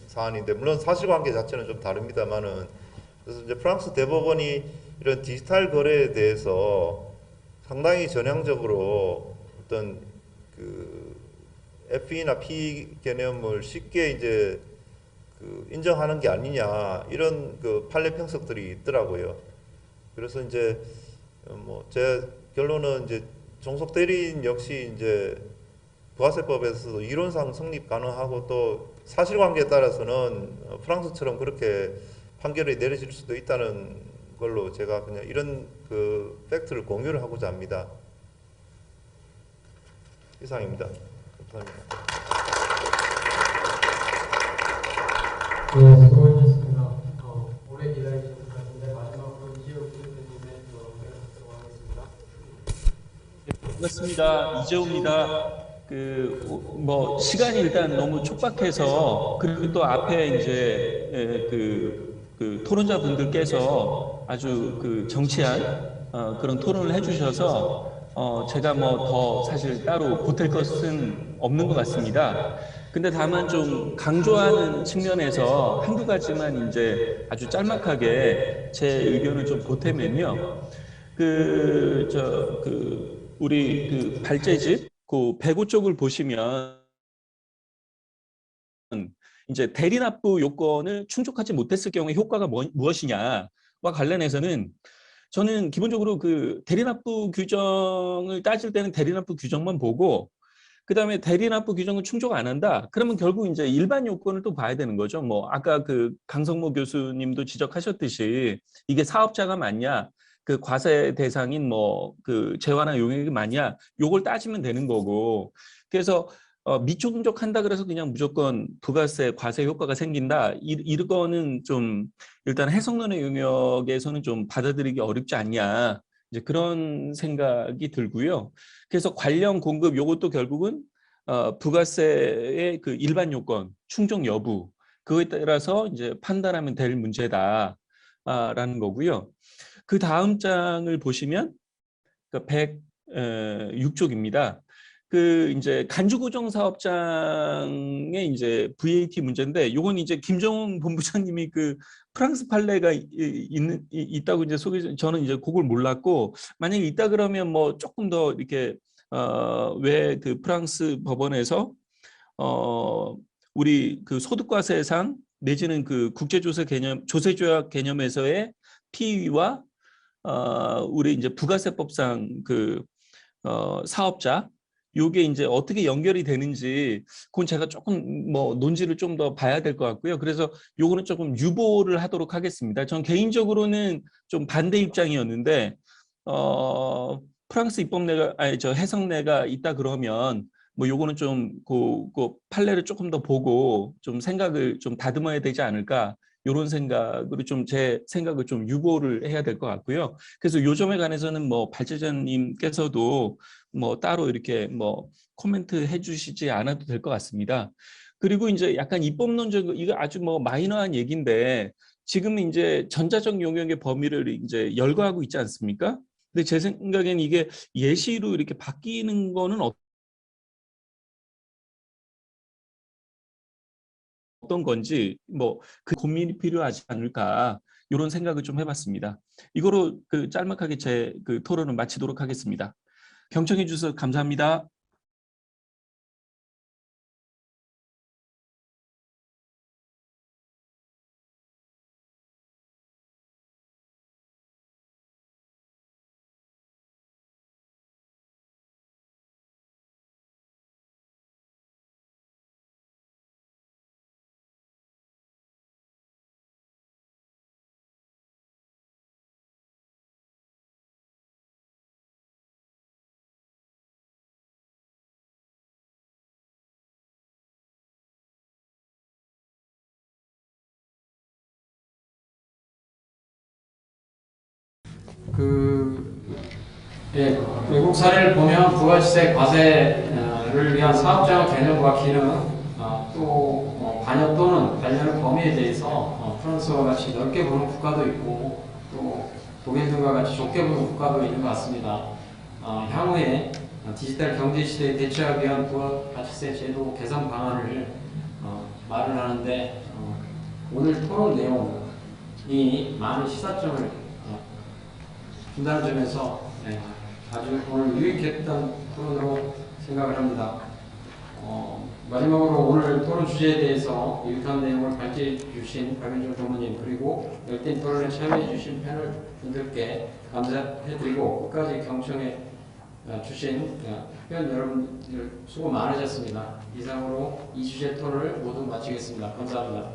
사안인데 물론 사실관계 자체는 좀 다릅니다만은 그래서 이제 프랑스 대법원이 이런 디지털 거래에 대해서 상당히 전향적으로 어떤 그 FE나 피의 개념을 쉽게 이제 그 인정하는 게 아니냐 이런 그 판례 평석들이 있더라고요. 그래서 이제 뭐 제 결론은 이제 종속 대리인 역시 이제 부가세법에서도 이론상 성립 가능하고 또 사실관계에 따라서는 프랑스처럼 그렇게 판결이 내려질 수도 있다는 걸로 제가 그냥 이런 그 팩트를 공유를 하고자 합니다. 이상입니다. 감사합니다. 네, 수고하셨습니다. 오래 기다리신 것 같은데 마지막으로 이재호 부대표님의 의견 듣도록 하겠습니다. 반갑습니다. 이재호입니다. 뭐 시간이 일단 너무 촉박해서, 그리고 또 앞에 이제 그 토론자분들께서 아주 정치한 그런 토론을 해주셔서 제가 뭐 더 사실 따로 보탤 것은 없는 것 같습니다. 근데 다만 좀 강조하는 측면에서 한두 가지만 이제 아주 짤막하게 제 의견을 좀 보태면요. 우리 발제집 그 배구 쪽을 보시면 이제 대리납부 요건을 충족하지 못했을 경우에 효과가 무엇이냐와 관련해서는 저는 기본적으로 그 대리납부 규정을 따질 때는 대리납부 규정만 보고, 그다음에 대리납부 규정을 충족 안 한다. 그러면 결국 이제 일반 요건을 또 봐야 되는 거죠. 뭐 아까 그 강성모 교수님도 지적하셨듯이 이게 사업자가 맞냐, 그 과세 대상인 뭐 그 재화나 용역이 맞냐, 요걸 따지면 되는 거고. 그래서 미충족한다 그래서 그냥 무조건 부가세 과세 효과가 생긴다, 이거는 좀 일단 해석론의 영역에서는 좀 받아들이기 어렵지 않냐, 이제 그런 생각이 들고요. 그래서 관련 공급 요것도 결국은 부가세의 그 일반 요건 충족 여부, 그거에 따라서 이제 판단하면 될 문제다라는 거고요. 그 다음 장을 보시면 106쪽입니다. 그 이제 간주고정 사업장의 이제 VAT 문제인데, 요건 이제 김정은 본부장님이 그 프랑스 판례가 있다고 이제 저는 이제 그걸 몰랐고, 만약에 있다 그러면 뭐 조금 더 이렇게 왜 그 프랑스 법원에서 우리 그 소득과세상 내지는 그 국제조세 개념, 조세조약 개념에서의 피의와 우리 이제 부가세법상 그 사업자, 요게 이제 어떻게 연결이 되는지 그건 제가 조금 뭐 논지를 좀 더 봐야 될 것 같고요. 그래서 요거는 조금 유보를 하도록 하겠습니다. 전 개인적으로는 좀 반대 입장이었는데 프랑스 입법례가 해석례가 있다 그러면 뭐 요거는 좀 그 판례를 조금 더 보고 좀 생각을 좀 다듬어야 되지 않을까, 이런 생각으로 좀 제 생각을 좀 유보를 해야 될 것 같고요. 그래서 요 점에 관해서는 뭐 발제자님께서도 뭐 따로 이렇게 뭐 코멘트 해주시지 않아도 될 것 같습니다. 그리고 이제 약간 입법론적, 이거 아주 뭐 마이너한 얘기인데, 지금 이제 전자적 용역의 범위를 이제 열거하고 있지 않습니까? 근데 제 생각에는 이게 예시로 이렇게 바뀌는 거는 어떤 건지 뭐 그 고민이 필요하지 않을까, 이런 생각을 좀 해봤습니다. 이거로 그 짤막하게 제 그 토론을 마치도록 하겠습니다. 경청해 주셔서 감사합니다. 외국 사례를 보면 부가세 과세를 위한 사업자 개념과 기능, 또 관여 또는 관련 범위에 대해서 프랑스와 같이 넓게 보는 국가도 있고, 또 독일 등과 같이 좁게 보는 국가도 있는 것 같습니다. 향후에 디지털 경제 시대에 대처하기 위한 부가가치세 제도 개선 방안을 말을 하는데, 오늘 토론 내용이 많은 시사점을 준다는 점에서 아주 오늘 유익했던 토론으로 생각을 합니다. 마지막으로 오늘 토론 주제에 대해서 유익한 내용을 발제해 주신 박윤정 전무님, 그리고 열띤 토론에 참여해 주신 패널 분들께 감사해드리고, 끝까지 경청해 주신 회원 여러분들 수고 많으셨습니다. 이상으로 이 주제 토론을 모두 마치겠습니다. 감사합니다.